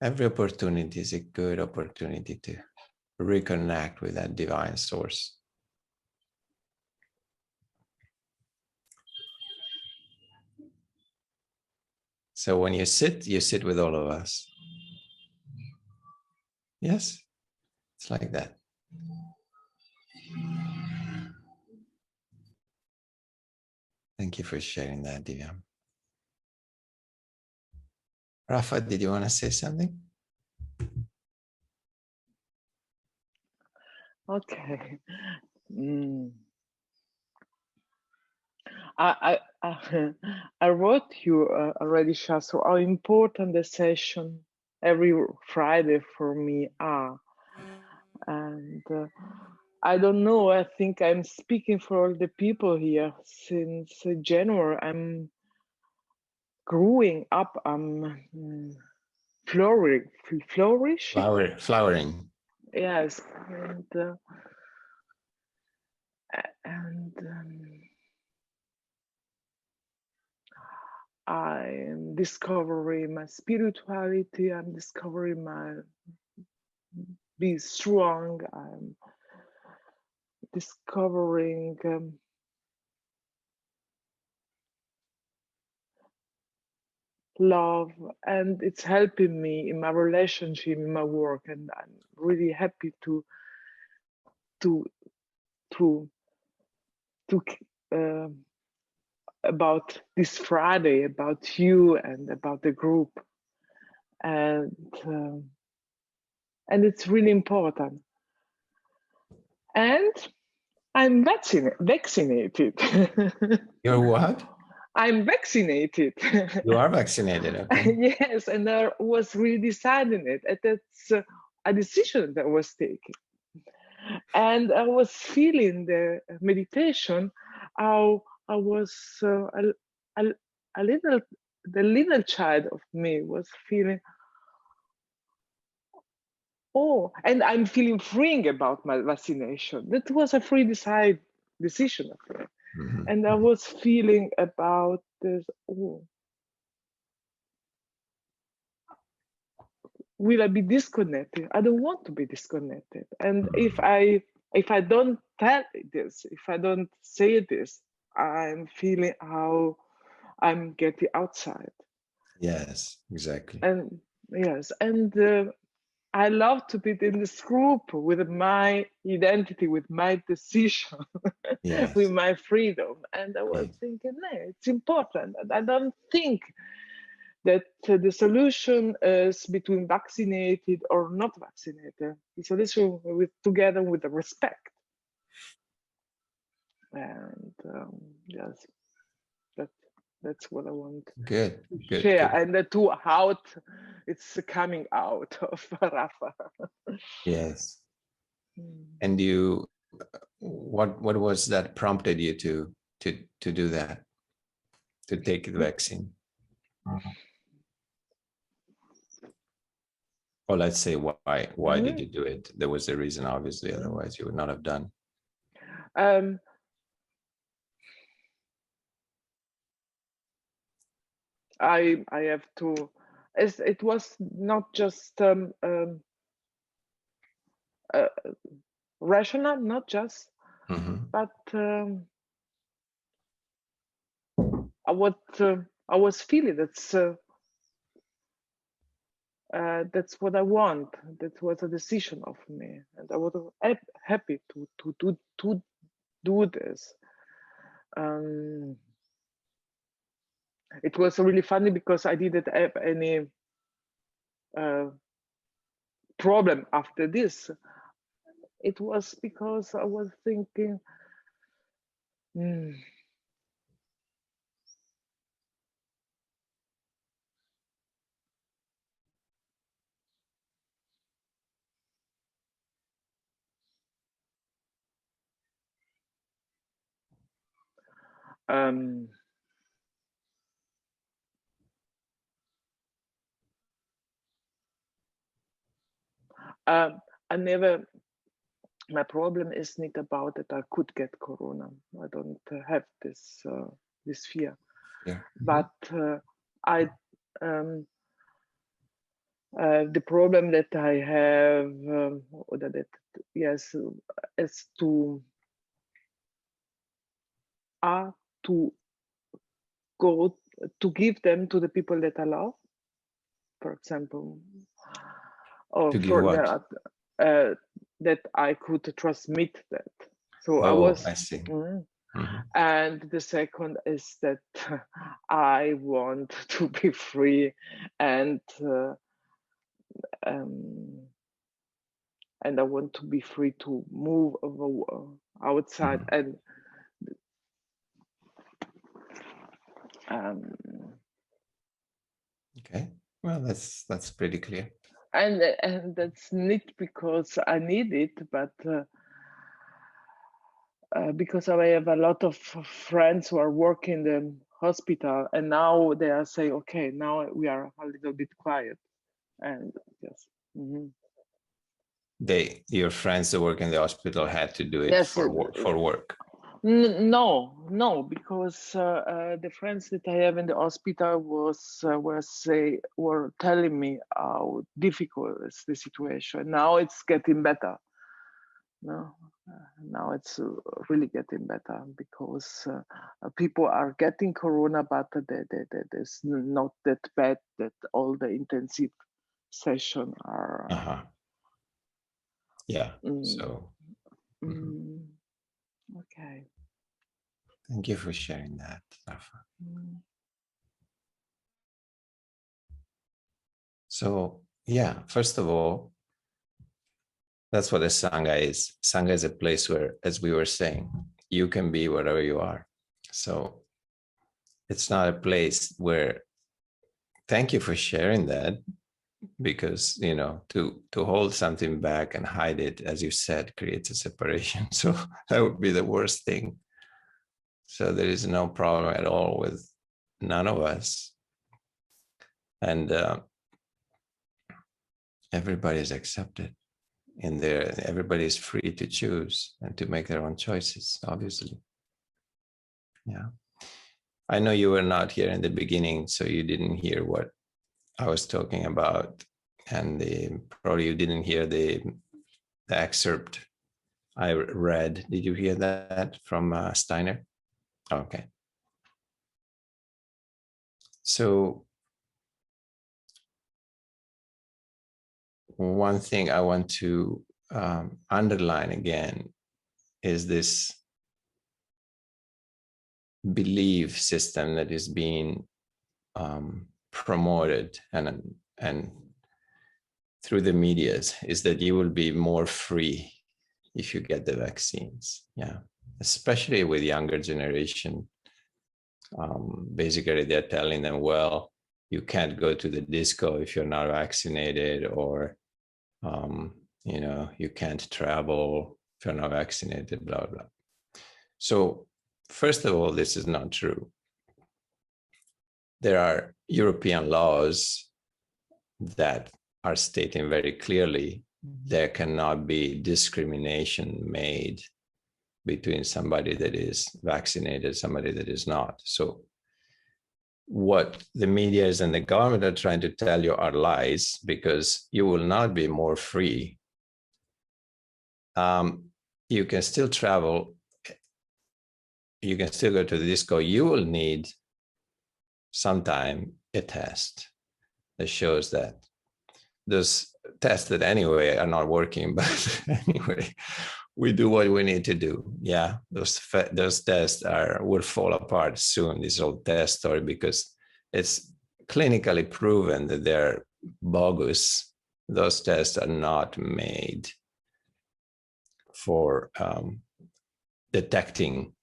Every opportunity is a good opportunity to reconnect with that divine source. So when you sit with all of us. Yes, it's like that. Thank you for sharing that, Divya. Rafa, did you want to say something? Okay. I wrote you already, Shastro, how important the session every Friday for me are. And I don't know, I think I'm speaking for all the people here. Since January, I'm growing up, I'm Flowering. Yes, and I'm discovering my spirituality. I'm discovering my be strong. I'm discovering love, and it's helping me in my relationship, in my work, and I'm really happy to about this Friday, about you and about the group, and it's really important. And I'm vaccinated. You're what? I'm vaccinated. You are vaccinated, okay. Yes, and I was really deciding it. And that's a decision that was taken. And I was feeling the meditation, how I was a little, the little child of me was feeling, oh, and I'm feeling freeing about my vaccination. That was a free decision of me. Mm-hmm. And I was feeling about this, oh, will I be disconnected? I don't want to be disconnected. And if I don't tell this, if I don't say this, I'm feeling how I'm getting outside. Yes, exactly. And yes, and I love to be in this group with my identity, with my decision, yes. With my freedom. And I was thinking, no, it's important. And I don't think that the solution is between vaccinated or not vaccinated. The solution together with the respect. And yes, that's what I want to share. Good. And the two out, it's coming out of Rafa. Yes. And you, what was that prompted you to do that, to take the vaccine? Or let's say why did you do it? There was a reason, obviously, otherwise you would not have done. I have to. It was not just rational, not just, but what I was feeling. That's what I want. That was a decision of me, and I was happy to do this. It was really funny because I didn't have any problem after this, it was because I was thinking, I never, my problem is not about that I could get corona. I don't have this this fear. Yeah. But I the problem that I have, or that yes, is to go to give them to the people that I love, for example, or To give for what? that I could transmit that. So I see. And the second is that I want to be free, and I want to be free to move outside and okay, well, that's pretty clear. And that's not because I need it, but because I have a lot of friends who are working in the hospital, and now they are saying, okay, now we are a little bit quiet, and yes. Your friends that work in the hospital had to do it Yes, for work. No, because the friends that I have in the hospital were telling me how difficult is the situation. Now it's getting better. No, now it's really getting better because people are getting corona, but it's not that bad that all the intensive session are. Yeah. So. Okay. Thank you for sharing that, Rafa. So yeah, first of all, that's what a Sangha is. Sangha is a place where, as we were saying, you can be wherever you are. So it's not a place where, thank you for sharing that, because, you know, to hold something back and hide it, as you said, creates a separation. So that would be the worst thing. So there is no problem at all with none of us. And everybody is accepted in there. Everybody is free to choose and to make their own choices, obviously. Yeah. I know you were not here in the beginning, so you didn't hear what I was talking about. And probably you didn't hear the excerpt I read. Did you hear that from Steiner? Okay. So one thing I want to underline again is this belief system that is being promoted and through the medias, is that you will be more free if you get the vaccines. Yeah, especially with younger generation. Basically, they're telling them, well, you can't go to the disco if you're not vaccinated, or you know, you can't travel if you're not vaccinated, blah, blah. So first of all, this is not true. There are European laws that are stating very clearly there cannot be discrimination made between somebody that is vaccinated, somebody that is not. So what the media and the government are trying to tell you are lies, because you will not be more free. You can still travel. You can still go to the disco. You will need sometime a test that shows that. Those tests that anyway are not working, but anyway, we do what we need to do. Yeah, those tests will fall apart soon, this whole test story, because it's clinically proven that they're bogus. those tests are not made for detecting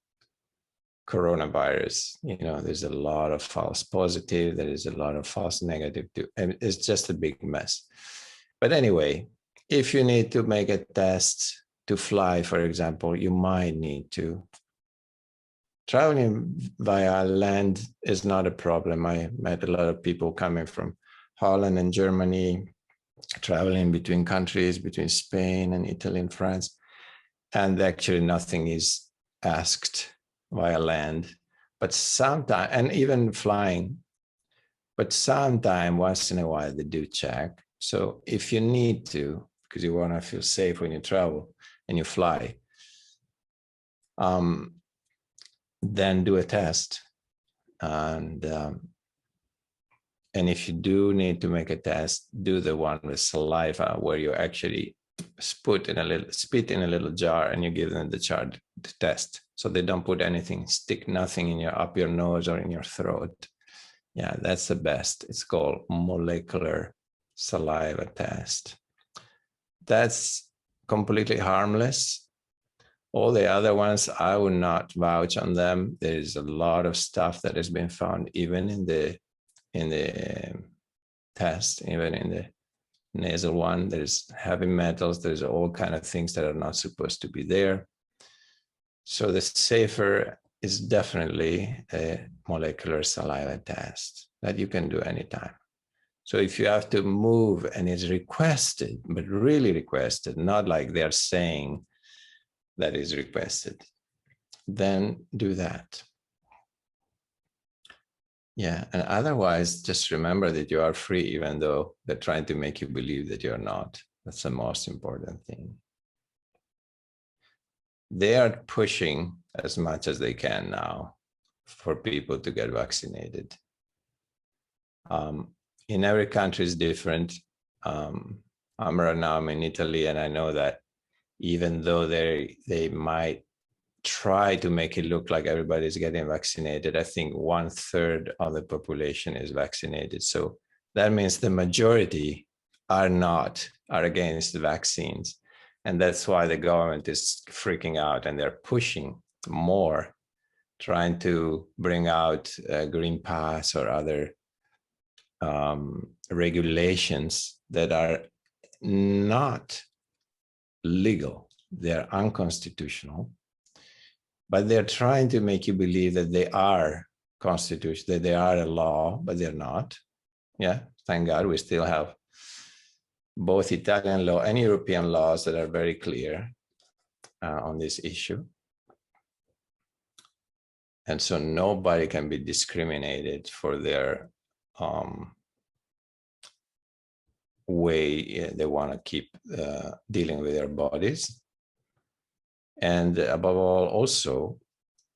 coronavirus. There's a lot of false positive, there is a lot of false negative too, and it's just a big mess. But anyway, if you need to make a test to fly, for example, you might need to. Traveling via land is not a problem. I met a lot of people coming from Holland and Germany, traveling between countries, between Spain and Italy and France, and actually nothing is asked via land. But sometimes, and even flying, but sometime, once in a while, they do check. So if you need to, because you want to feel safe when you travel and you fly, then do a test. And if you do need to make a test, do the one with saliva, where you actually spit in a little jar and you give them the test. So they don't put anything, stick nothing in up your nose or in your throat. Yeah, that's the best. It's called molecular saliva test. That's completely harmless. All the other ones, I would not vouch on them. There's a lot of stuff that has been found, even in the test, even in the nasal one. There's heavy metals. There's all kind of things that are not supposed to be there. So the safer is definitely a molecular saliva test that you can do anytime. So if you have to move and it's requested, but really requested, not like they're saying that is requested, then do that. Yeah, and otherwise, just remember that you are free, even though they're trying to make you believe that you're not. That's the most important thing. They are pushing as much as they can now for people to get vaccinated. In every country is different. Right now I'm in Italy, and I know that even though they might try to make it look like everybody's getting vaccinated, I think 1/3 of the population is vaccinated. So that means the majority are against the vaccines. And that's why the government is freaking out, and they're pushing more, trying to bring out a green pass or other regulations that are not legal. They're unconstitutional, but they're trying to make you believe that they are constitutional, that they are a law, but they're not. Yeah, thank God we still have both Italian law and European laws that are very clear on this issue. And so nobody can be discriminated for their way they want to keep dealing with their bodies. And above all, also,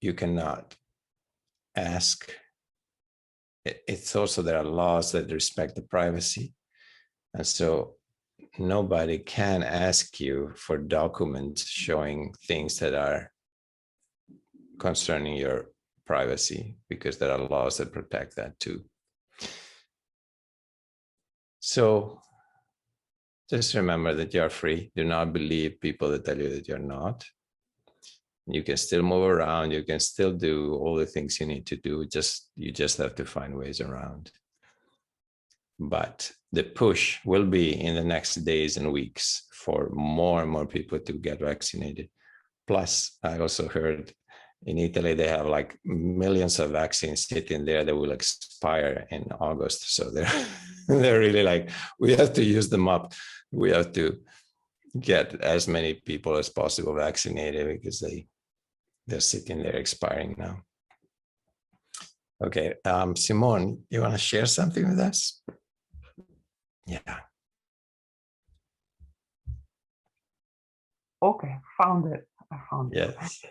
you cannot ask. It's also, there are laws that respect the privacy. And so nobody can ask you for documents showing things that are concerning your privacy, because there are laws that protect that too. So just remember that you're free. Do not believe people that tell you that you're not. You can still move around. You can still do all the things you need to do. You just have to find ways around. But the push will be in the next days and weeks for more and more people to get vaccinated. Plus, I also heard in Italy, they have like millions of vaccines sitting there that will expire in August. So they're really like, we have to use them up. We have to get as many people as possible vaccinated, because they're sitting there expiring now. Okay, Simone, you want to share something with us? Yeah. Okay, found it. I found it. Yes.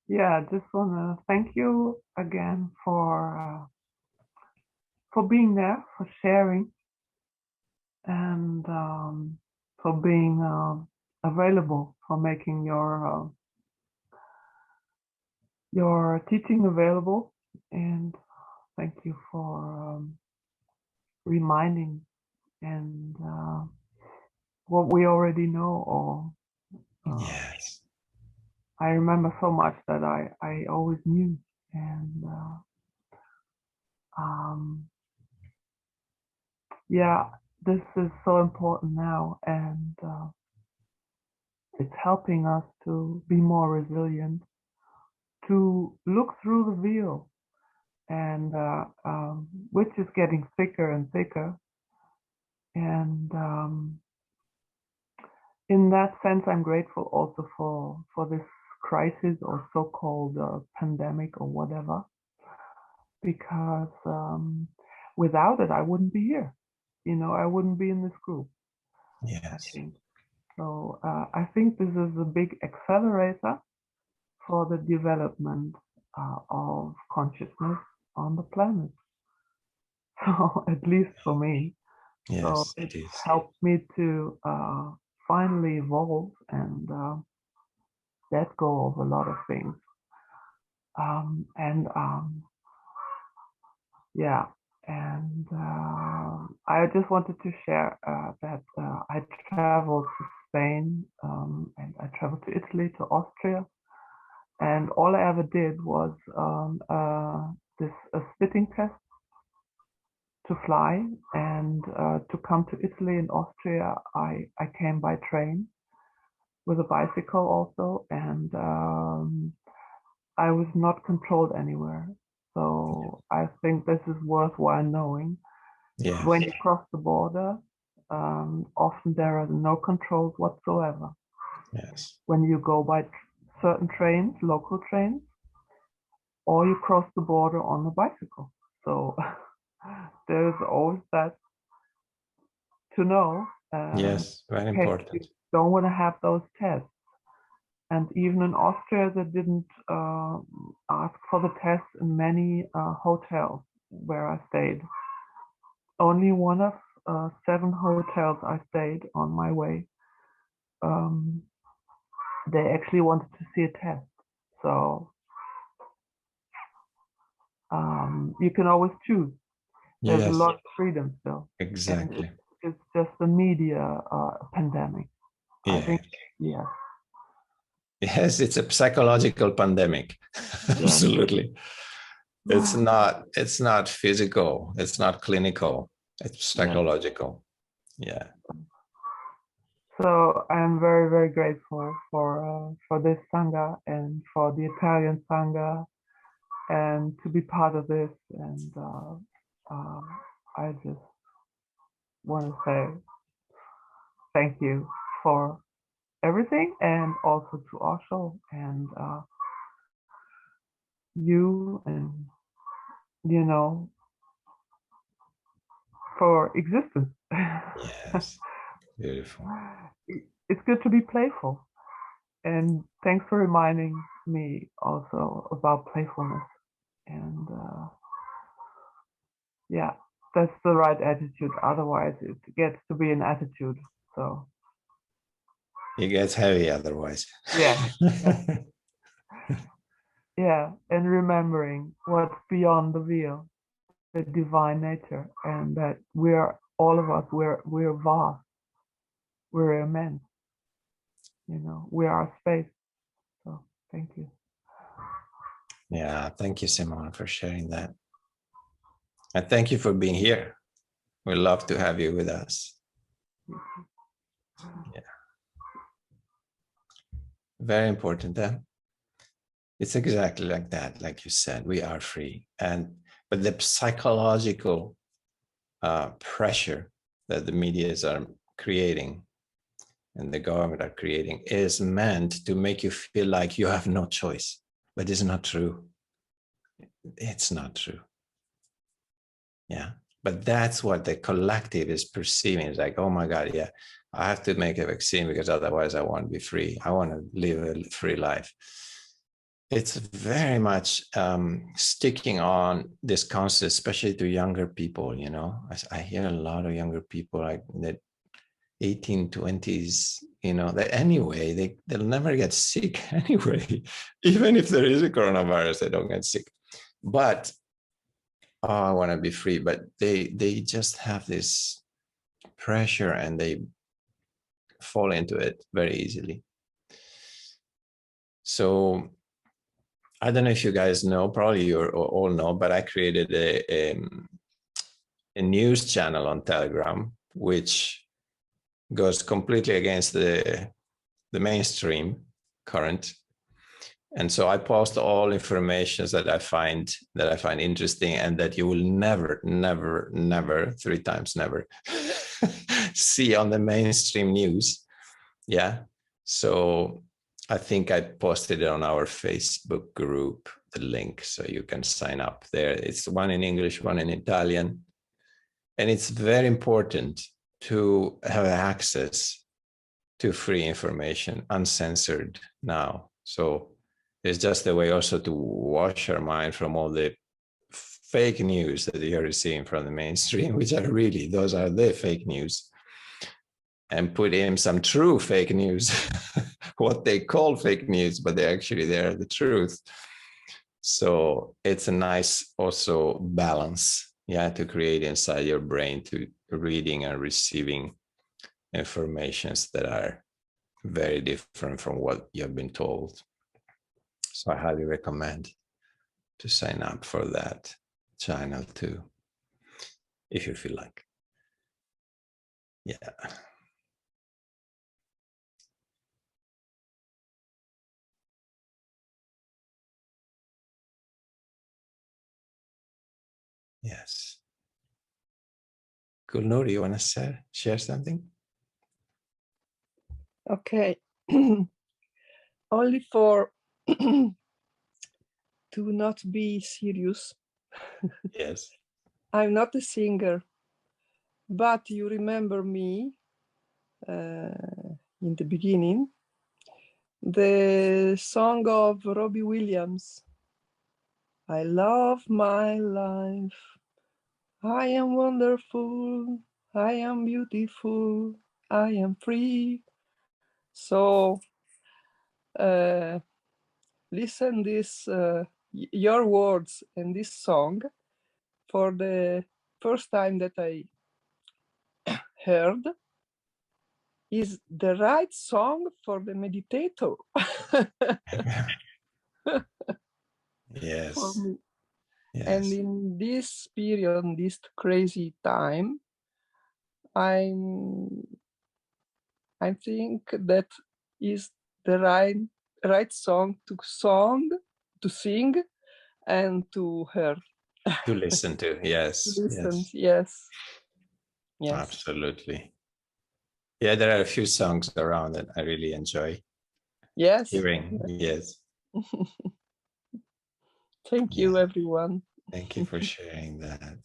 Yeah, I just want to thank you again for being there, for sharing, and for being available, for making your teaching available. And thank you for reminding and what we already know, or Yes. I remember so much that I always knew, and yeah, this is so important now, and it's helping us to be more resilient, to look through the veil, and which is getting thicker and thicker. And in that sense, I'm grateful also for this crisis, or so-called pandemic, or whatever, because without it, I wouldn't be here. You know, I wouldn't be in this group. Yes. I think so. I think this is a big accelerator for the development of consciousness on the planet. So, at least for me. Yes, so it is. helped me to finally evolve and let go of a lot of things. Yeah, and I just wanted to share that I traveled to Spain, and I traveled to Italy, to Austria, and all I ever did was this spitting test to fly, and to come to Italy and Austria, I came by train with a bicycle also, and I was not controlled anywhere. So I think this is worthwhile knowing. Yes. When you cross the border, often there are no controls whatsoever. Yes. When you go by certain trains, local trains, or you cross the border on a bicycle. So there's always that to know. Yes, very important. You don't want to have those tests. And even in Austria, they didn't ask for the test in many hotels where I stayed. Only one of 7 hotels I stayed on my way, they actually wanted to see a test. So you can always choose. There's a lot of freedom still. Exactly. It's just the media pandemic. Yeah. I think, yeah. Yes, it's a psychological pandemic. Absolutely. It's not physical, it's not clinical, it's psychological. Yeah. So I'm very, very grateful for this Sangha and for the Italian Sangha, and to be part of this. And I just want to say thank you for everything, and also to Osho and you, and for existence. Yes. Beautiful. It's good to be playful, and thanks for reminding me also about playfulness. And yeah, that's the right attitude. Otherwise, it gets to be an attitude. So it gets heavy otherwise. Yeah. Yeah, and remembering what's beyond the veil, the divine nature, and that we're all of us, we're vast, we're immense. We are space. So thank you. Yeah, thank you, Simone, for sharing that. And thank you for being here. We love to have you with us. Yeah. Very important. It's exactly like that, like you said, we are free. But the psychological pressure that the media are creating and the government are creating is meant to make you feel like you have no choice, but it's not true. It's not true. Yeah, but that's what the collective is perceiving. It's like, oh my God, yeah, I have to make a vaccine because otherwise I won't be free. I want to live a free life. It's very much sticking on this concept, especially to younger people. I hear a lot of younger people like that 1820s, that anyway, they'll never get sick anyway. Even if there is a coronavirus, they don't get sick. But I want to be free. But they just have this pressure and they fall into it very easily. So I don't know if you guys know, probably you all know, but I created a news channel on Telegram, which goes completely against the mainstream current. And so I post all information that I find interesting and that you will never, never, never, 3 times never see on the mainstream news. Yeah. So I think I posted it on our Facebook group, the link, so you can sign up there. It's one in English, one in Italian. And it's very important to have access to free information, uncensored now. So it's just a way also to wash our mind from all the fake news that you're receiving from the mainstream, which are really, those are the fake news, and put in some true fake news, what they call fake news, but they're the truth. So it's a nice also balance, yeah, to create inside your brain to reading and receiving informations that are very different from what you've been told. So I highly recommend to sign up for that channel too, if you feel like. Yeah. Yes. Gulnur, you want to share something? Okay. Only for to not be serious. Yes. I'm not a singer, but you remember me in the beginning, the song of Robbie Williams. I love my life. I am wonderful. I am beautiful. I am free. So listen this your words and this song for the first time that I heard is the right song for the meditator. Yes. For me. Yes. And in this period, this crazy time, I think that is the right song to sing and to hear. To listen to, yes. To listen, yes. Yes. Absolutely. Yeah, there are a few songs around that I really enjoy hearing. Yes. Thank you, everyone. Thank you for sharing that.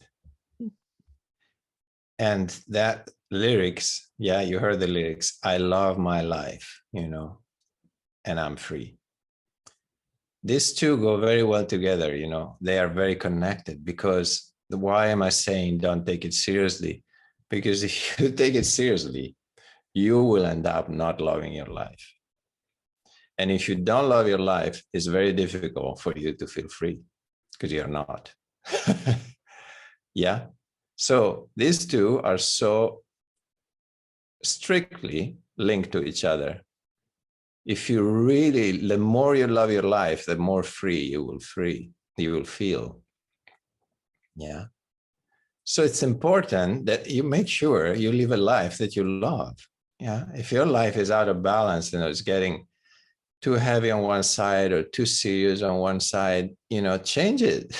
And that lyrics, yeah, you heard the lyrics. I love my life, and I'm free. These two go very well together, they are very connected, because why am I saying don't take it seriously? Because if you take it seriously, you will end up not loving your life. And if you don't love your life, it's very difficult for you to feel free, because you're not. Yeah. So these two are so strictly linked to each other. If you really, the more you love your life, the more free you will feel. Yeah. So it's important that you make sure you live a life that you love. Yeah. If your life is out of balance and it's getting too heavy on one side or too serious on one side, change it.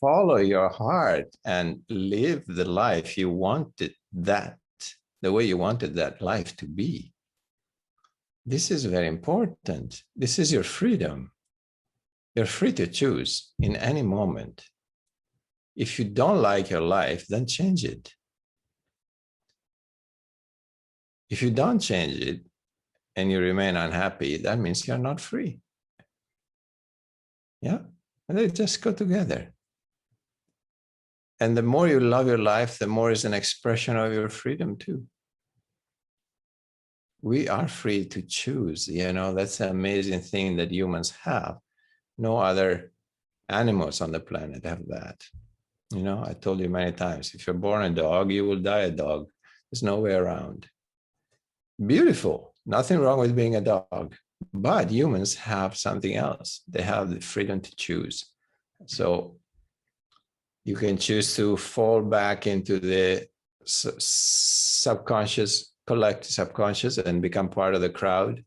Follow your heart and live the life you wanted, the way you wanted that life to be. This is very important. This is your freedom. You're free to choose in any moment. If you don't like your life, then change it. If you don't change it and you remain unhappy, that means you're not free. Yeah, and they just go together. And the more you love your life, the more is an expression of your freedom too. We are free to choose, that's an amazing thing that humans have. No other animals on the planet have that. I told you many times, if you're born a dog, you will die a dog. There's no way around. Beautiful. Nothing wrong with being a dog. But humans have something else. They have the freedom to choose. So you can choose to fall back into the subconscious, collective subconscious, and become part of the crowd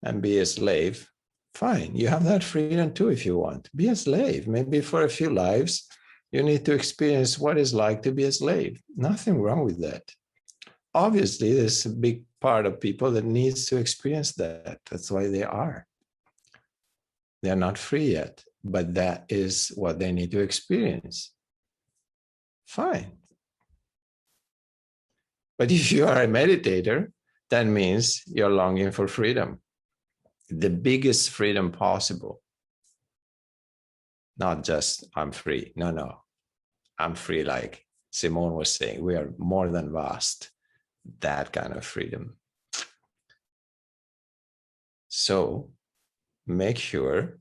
and be a slave. Fine, you have that freedom too if you want. Be a slave. Maybe for a few lives, you need to experience what it's like to be a slave. Nothing wrong with that. Obviously, there's a big part of people that needs to experience that. That's why they are. They're not free yet, but that is what they need to experience. Fine. But if you are a meditator, that means you're longing for freedom. The biggest freedom possible. Not just I'm free. No. I'm free, like Simone was saying. We are more than vast. That kind of freedom. So make sure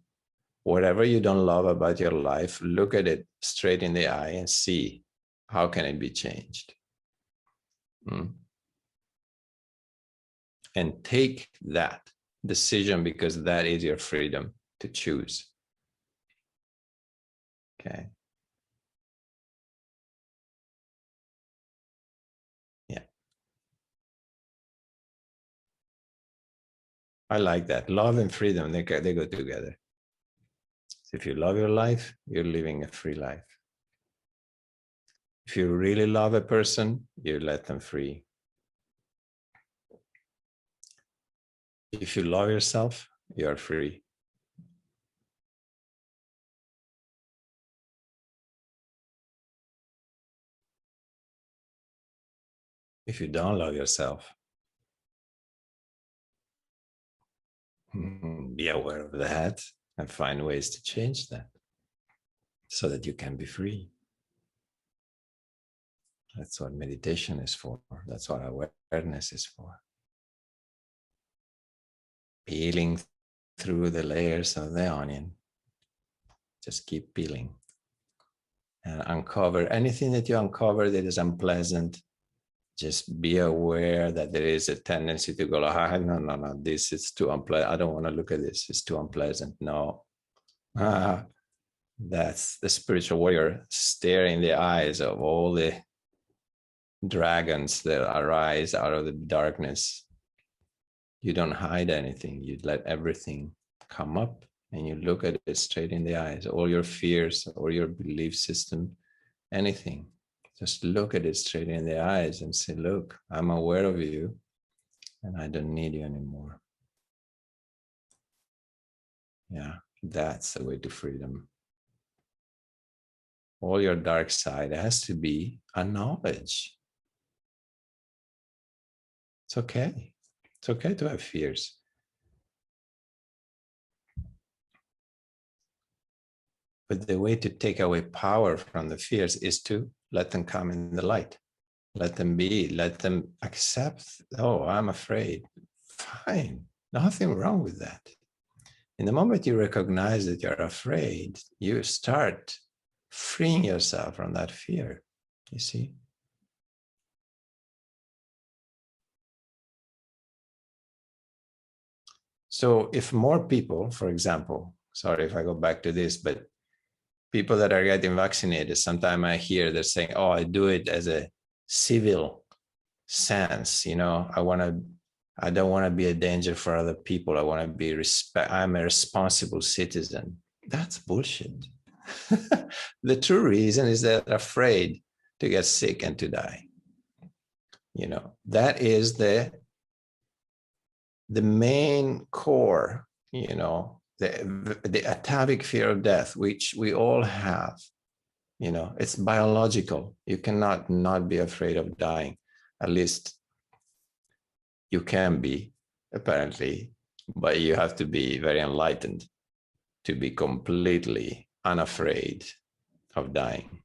whatever you don't love about your life, look at it straight in the eye and see how can it be changed. And take that decision, because that is your freedom to choose. Okay. Yeah. I like that. Love and freedom, they go together. So if you love your life, you're living a free life. If you really love a person, you let them free. If you love yourself, you are free. If you don't love yourself, be aware of that and find ways to change that so that you can be free. That's what meditation is for. That's what awareness is for. Peeling through the layers of the onion. Just keep peeling and uncover anything that you uncover that is unpleasant. Just be aware that there is a tendency to go, no, this is too unpleasant. I don't want to look at this. It's too unpleasant. No. That's the spiritual warrior staring the eyes of all the dragons that arise out of the darkness. You don't hide anything. You let everything come up and you look at it straight in the eyes. All your fears or your belief system, anything. Just look at it straight in the eyes and say, look, I'm aware of you and I don't need you anymore. Yeah, that's the way to freedom. All your dark side has to be a knowledge. It's okay. It's okay to have fears. But the way to take away power from the fears is to let them come in the light. Let them be, let them accept, oh, I'm afraid. Fine, nothing wrong with that. In the moment you recognize that you're afraid, you start freeing yourself from that fear, you see? So if more people, for example, sorry if I go back to this, but people that are getting vaccinated, sometimes I hear they're saying, oh, I do it as a civil sense, you know, I don't want to be a danger for other people. I want to be I'm a responsible citizen. That's bullshit. The true reason is that they're afraid to get sick and to die. You know, that is the main core, you know, the atavic fear of death, which we all have. You know, it's biological. You cannot not be afraid of dying. At least you can be, apparently, but you have to be very enlightened to be completely unafraid of dying.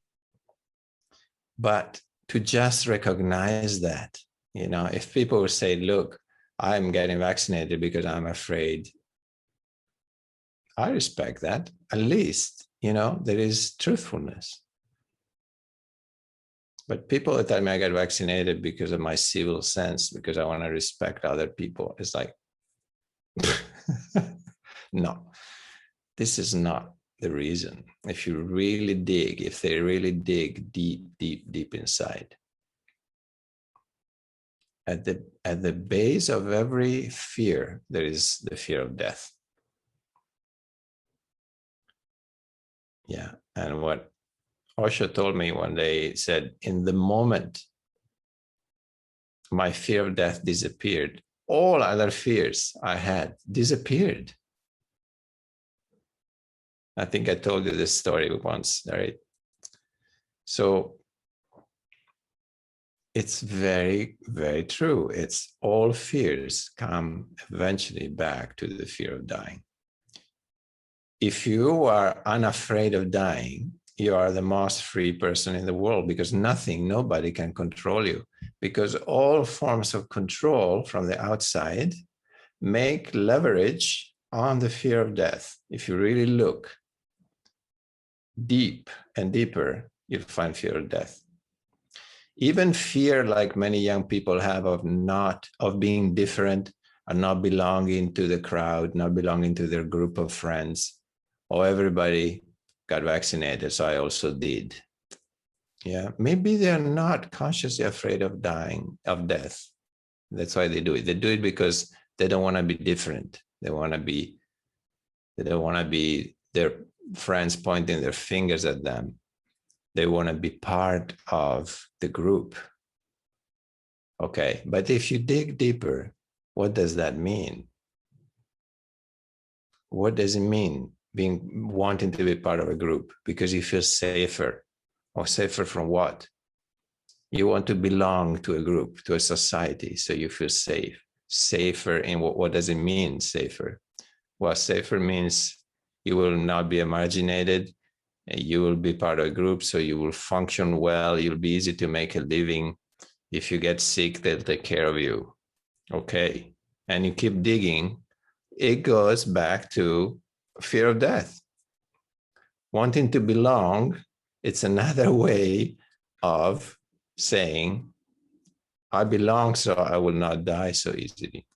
But to just recognize that, you know, if people say, look, I'm getting vaccinated because I'm afraid, I respect that. At least, you know, there is truthfulness. But people that tell me I got vaccinated because of my civil sense, because I want to respect other people, it's like, no, this is not the reason. If you really dig, if they really dig deep, deep, deep inside, at the base of every fear, there is the fear of death. Yeah, and what Osho told me one day, he said, in the moment my fear of death disappeared, all other fears I had disappeared. I think I told you this story once, right? So it's very, very true. It's all fears come eventually back to the fear of dying. If you are unafraid of dying, you are the most free person in the world, because nobody can control you, because all forms of control from the outside make leverage on the fear of death. If you really look deep and deeper, you'll find fear of death. Even fear, like many young people have, of being different and not belonging to the crowd, not belonging to their group of friends. Oh, everybody got vaccinated, so I also did. Yeah, maybe they're not consciously afraid of dying, of death. That's why they do it. They do it because they don't want to be different. They don't want to be their friends pointing their fingers at them. They want to be part of the group. Okay, but if you dig deeper, what does that mean? What does it mean, wanting to be part of a group? Because you feel safer. Or safer from what? You want to belong to a group, to a society, so you feel safe. Safer in what does it mean, safer? Well, safer means you will not be marginated, and you will be part of a group, so you will function well, you'll be easy to make a living. If you get sick, they'll take care of you. Okay. And you keep digging, it goes back to fear of death. Wanting to belong, it's another way of saying, I belong, so I will not die so easily.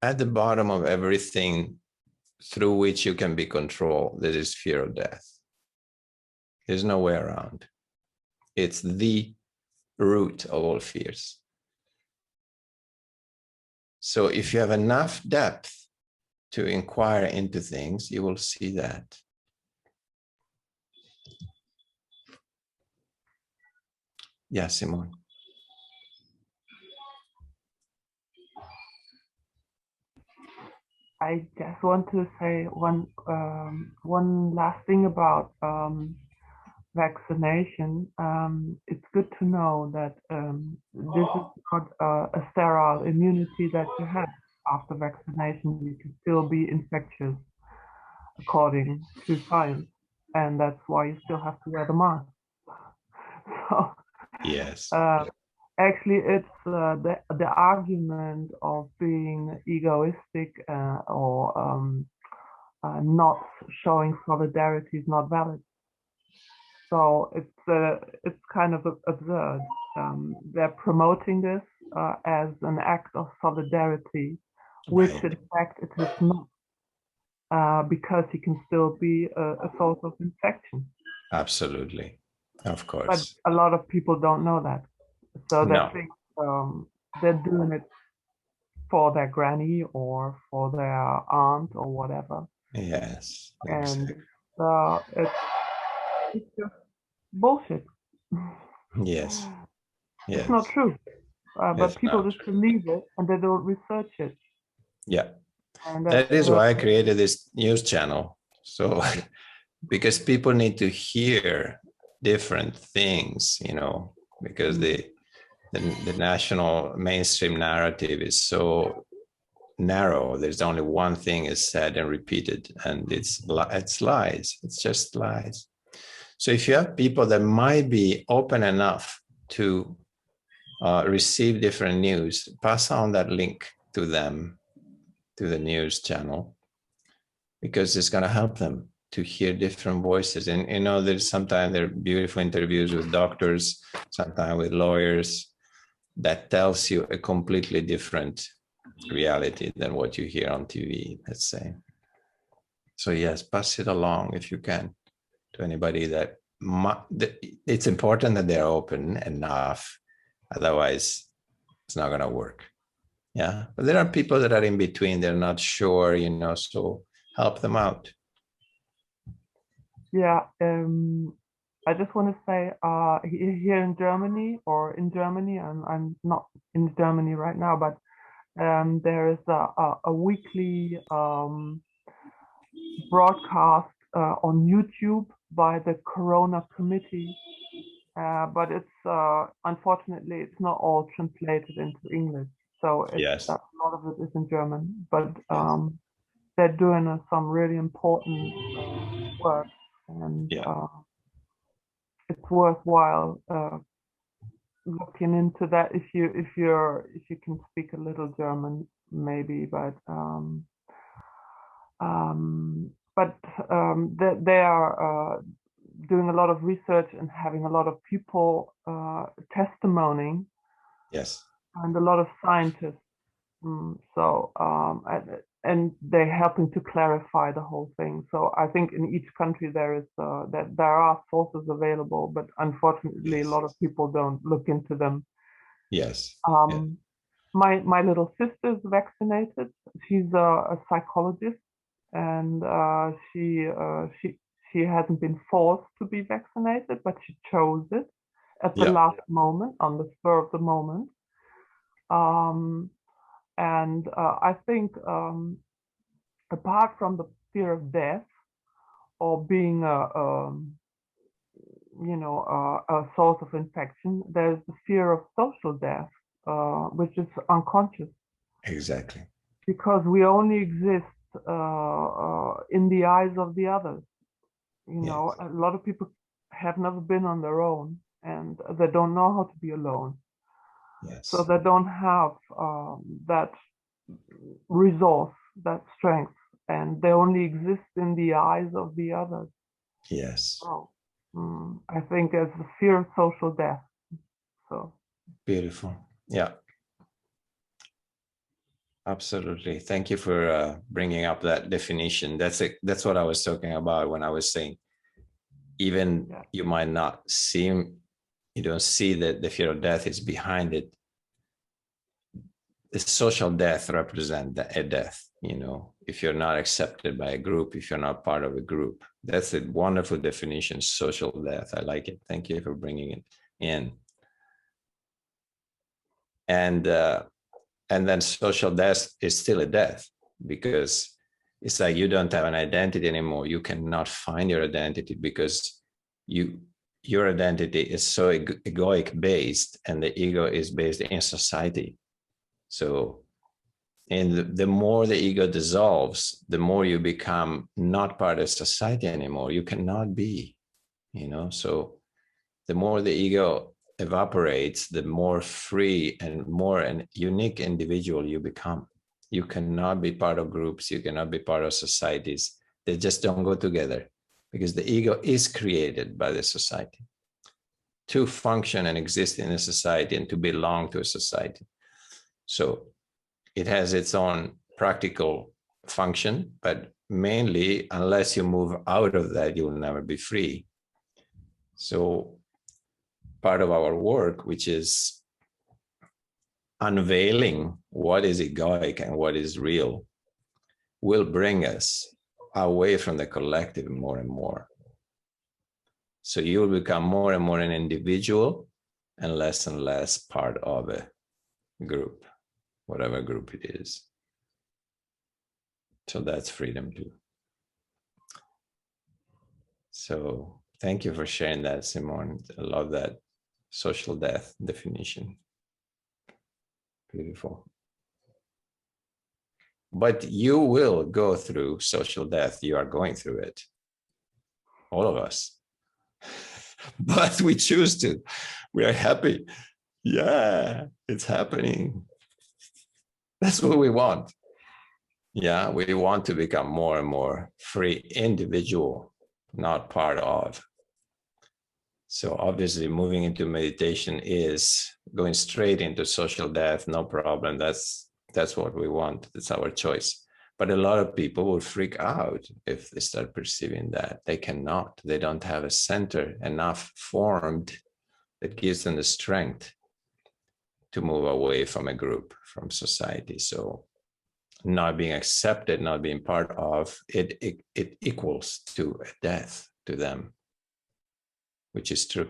At the bottom of everything through which you can be controlled, there is fear of death. There's no way around. It's the root of all fears. So if you have enough depth to inquire into things, you will see that. Yeah, Simone. I just want to say one last thing about vaccination. It's good to know that this is not a sterile immunity that you have after vaccination. You can still be infectious according to science, and that's why you still have to wear the mask. So, yes. Actually, it's the argument of being egoistic or not showing solidarity is not valid. So it's kind of absurd. They're promoting this as an act of solidarity, which in fact it is not, because it can still be a source of infection. Absolutely, of course. But a lot of people don't know that, so they think they're doing it for their granny or for their aunt or whatever. Yes, and exactly. It's just bullshit. Yes. It's not true. But people just believe it and they don't research it. Yeah. And that is why I created this news channel. So, because people need to hear different things, you know, because the national mainstream narrative is so narrow. There's only one thing is said and repeated, and it's lies. It's just lies. So if you have people that might be open enough to receive different news, pass on that link to them, to the news channel, because it's going to help them. to hear different voices. And you know, there's sometimes there are beautiful interviews with doctors, sometimes with lawyers, that tells you a completely different reality than what you hear on TV, let's say. So yes, pass it along if you can to anybody that it's important that they're open enough. Otherwise, it's not going to work. Yeah. But there are people that are in between. They're not sure, you know, so help them out. Yeah. I just want to say here in Germany, I'm not in Germany right now, but there is a weekly broadcast on YouTube by the Corona Committee, but it's unfortunately it's not all translated into English, so Yes. a lot of it is in German. But they're doing some really important work, and it's worthwhile looking into that if you can speak a little German, maybe, but they are doing a lot of research and having a lot of people testimonying. Yes. And a lot of scientists. And they're helping to clarify the whole thing. So I think in each country there is that there are sources available, but unfortunately a lot of people don't look into them. Yes. My little sister's vaccinated. She's a psychologist, and she hasn't been forced to be vaccinated, but she chose it at the last moment, on the spur of the moment. And I think apart from the fear of death or being a source of infection, there's the fear of social death, which is unconscious. Exactly. Because we only exist in the eyes of the others. You know, a lot of people have never been on their own, and they don't know how to be alone. Yes. So they don't have that resource, that strength, and they only exist in the eyes of the others. Yes. So I think it's the fear of social death. So beautiful. Yeah. Absolutely. Thank you for bringing up that definition. That's what I was talking about when I was saying, even you might not you don't see that the fear of death is behind it. The social death represents a death, you know, if you're not accepted by a group, if you're not part of a group. That's a wonderful definition, social death. I like it. Thank you for bringing it in. And then social death is still a death, because it's like you don't have an identity anymore. You cannot find your identity because your identity is so egoic based, and the ego is based in society. So the more the ego dissolves, the more you become not part of society anymore. You cannot be, you know. So the more the ego evaporates, the more free and more an unique individual you become. You cannot be part of groups. You cannot be part of societies. They just don't go together, because the ego is created by the society to function and exist in a society and to belong to a society. So it has its own practical function, but mainly, unless you move out of that, you'll never be free. So part of our work, which is unveiling what is egoic and what is real, will bring us away from the collective more and more. So you will become more and more an individual and less part of a group, whatever group it is. So that's freedom too. So thank you for sharing that, Simone. I love that social death definition. Beautiful. But you will go through social death. You are going through it. All of us. But we choose to. We are happy. Yeah, it's happening. That's what we want. Yeah, we want to become more and more free individual, not part of. So obviously moving into meditation is going straight into social death, no problem. That's what we want. That's our choice. But a lot of people will freak out if they start perceiving that. They cannot. They don't have a center enough formed that gives them the strength to move away from a group, from society. So not being accepted, not being part of it, it equals to a death to them, which is true.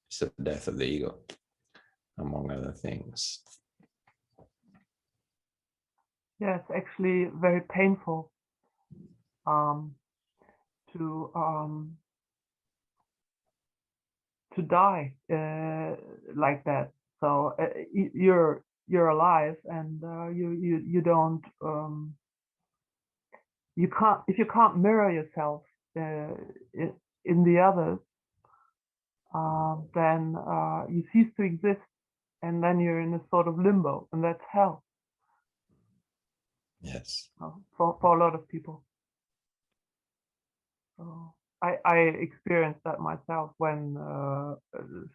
It's the death of the ego, among other things. Yeah, it's actually very painful to die like that. So you're alive, and you don't you can't, if you can't mirror yourself in the others, then you cease to exist, and then you're in a sort of limbo, and that's hell. Yes. For a lot of people. So I experienced that myself when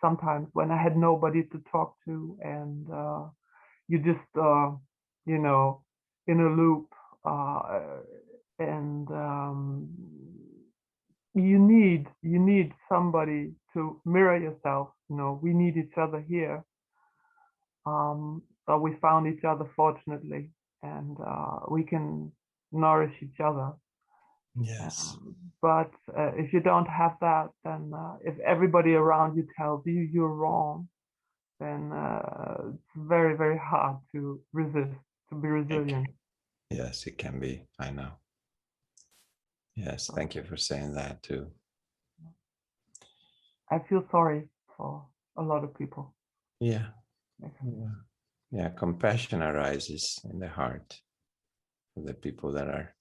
sometimes when I had nobody to talk to, and you just you know, in a loop, and you need somebody to mirror yourself. You know, we need each other here. So we found each other, fortunately, and we can nourish each other. Yes. But if you don't have that, then if everybody around you tells you you're wrong, then it's very, very hard to resist, to be resilient. Yes, it can be. I know. Yes, thank you for saying that too. I feel sorry for a lot of people. Yeah. Yeah, compassion arises in the heart of the people that are,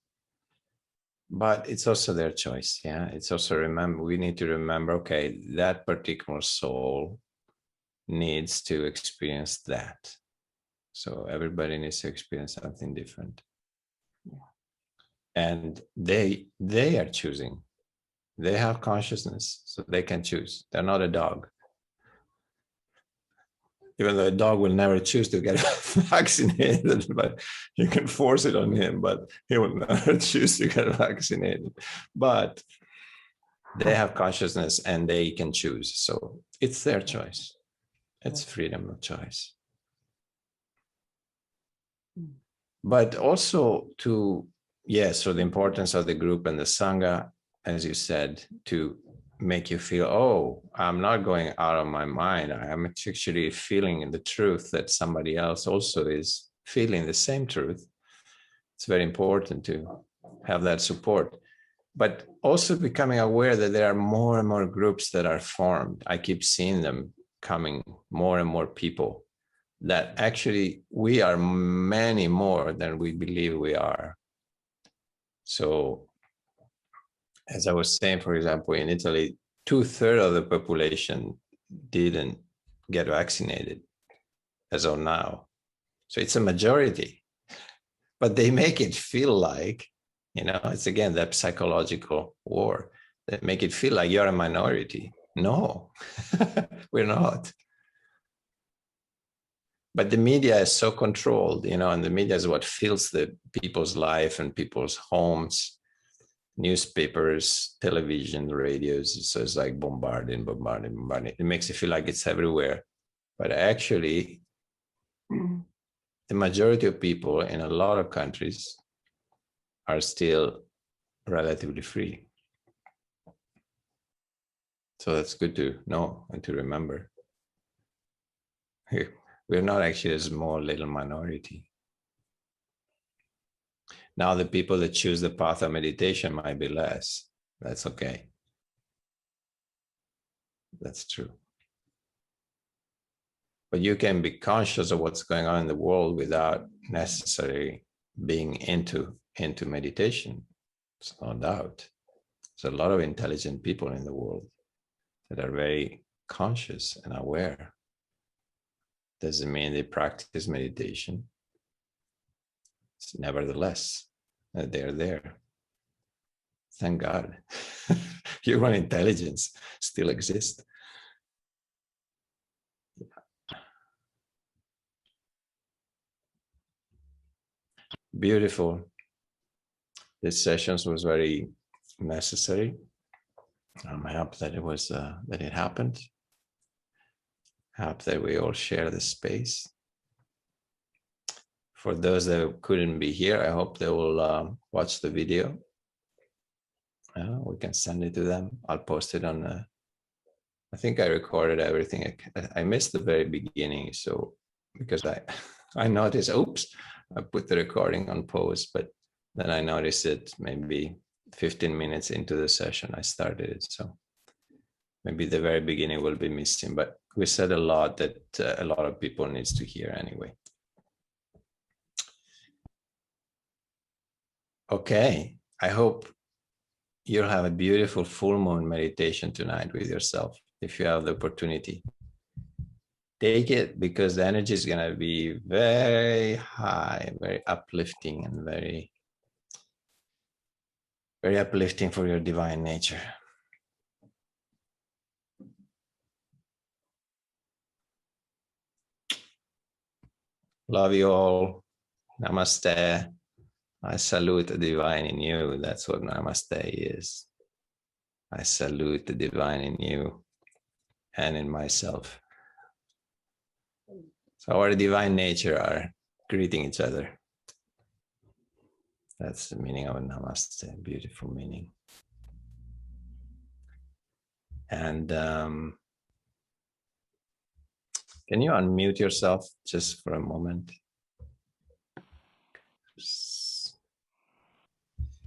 but it's also their choice. Yeah, it's also we need to remember, okay, that particular soul needs to experience that. So everybody needs to experience something different. Yeah. And they are choosing. They have consciousness, so they can choose. They're not a dog. Even though a dog will never choose to get vaccinated, but you can force it on him, but he will never choose to get vaccinated. But they have consciousness and they can choose. So it's their choice. It's freedom of choice. But also so the importance of the group and the Sangha, as you said, to make you feel, oh, I'm not going out of my mind. I'm actually feeling the truth that somebody else also is feeling the same truth. It's very important to have that support, but also becoming aware that there are more and more groups that are formed. I keep seeing them coming, more and more people, that actually we are many more than we believe we are. So as I was saying, for example, in Italy, 2/3 of the population didn't get vaccinated as of now. So it's a majority, but they make it feel like, it's again that psychological war. They make it feel like you're a minority. No, we're not. But the media is so controlled, and the media is what fills the people's life and people's homes. Newspapers, television, radios. So it's like bombarding. It makes you feel like it's everywhere. But actually, the majority of people in a lot of countries are still relatively free. So that's good to know and to remember. We're not actually a small little minority. Now the people that choose the path of meditation might be less. That's okay. That's true. But you can be conscious of what's going on in the world without necessarily being into meditation. It's no doubt. There's a lot of intelligent people in the world that are very conscious and aware. Doesn't mean they practice meditation. It's nevertheless, that they're there. Thank God. Human intelligence still exists. Beautiful. This session was very necessary. I'm happy that it was that it happened. Happy that we all share the space. For those that couldn't be here, I hope they will watch the video. We can send it to them. I'll post it on. I think I recorded everything. I missed the very beginning, so because I noticed, oops, I put the recording on pause, but then I noticed it maybe 15 minutes into the session I started it, so maybe the very beginning will be missing. But we said a lot that a lot of people needs to hear anyway. Okay, I hope you'll have a beautiful full moon meditation tonight with yourself if you have the opportunity. Take it, because the energy is going to be very high, very uplifting, and very, very uplifting for your divine nature. Love you all. Namaste. I salute the divine in you. That's what namaste is. I salute the divine in you and in myself. So our divine nature are greeting each other. That's the meaning of namaste, beautiful meaning. And can you unmute yourself just for a moment?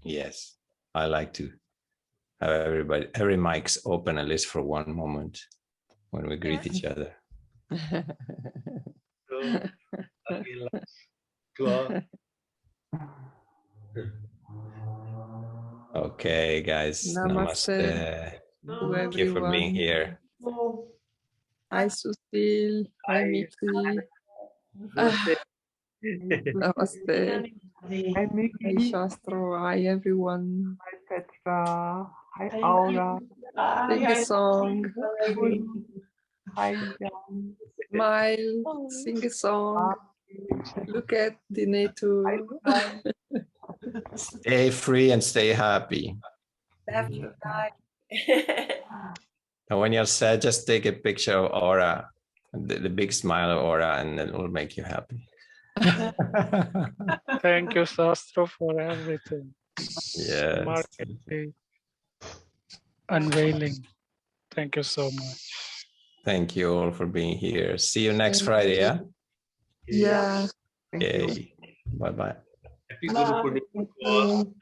Yes, I like to have every mic's open at least for one moment when we greet each other. Okay, guys. Namaste. Thank you for being here. Hi, Susil. Hi, Miki. Namaste. Hi, Miki. Hi, Shastro. Hi, everyone. Hi, Petra. Hi, Aura. Sing a song. Hi, Jan. Smile. Sing a song. Look at the nature. Stay free and stay happy. And when you're sad, just take a picture of Aura, the big smile of Aura, and it will make you happy. Thank you, Shastro, for everything. Yes. Marketing, unveiling. Thank you so much. Thank you all for being here. See you next Friday, yeah? Yeah. Okay. Bye-bye. Happy Guru Purnima.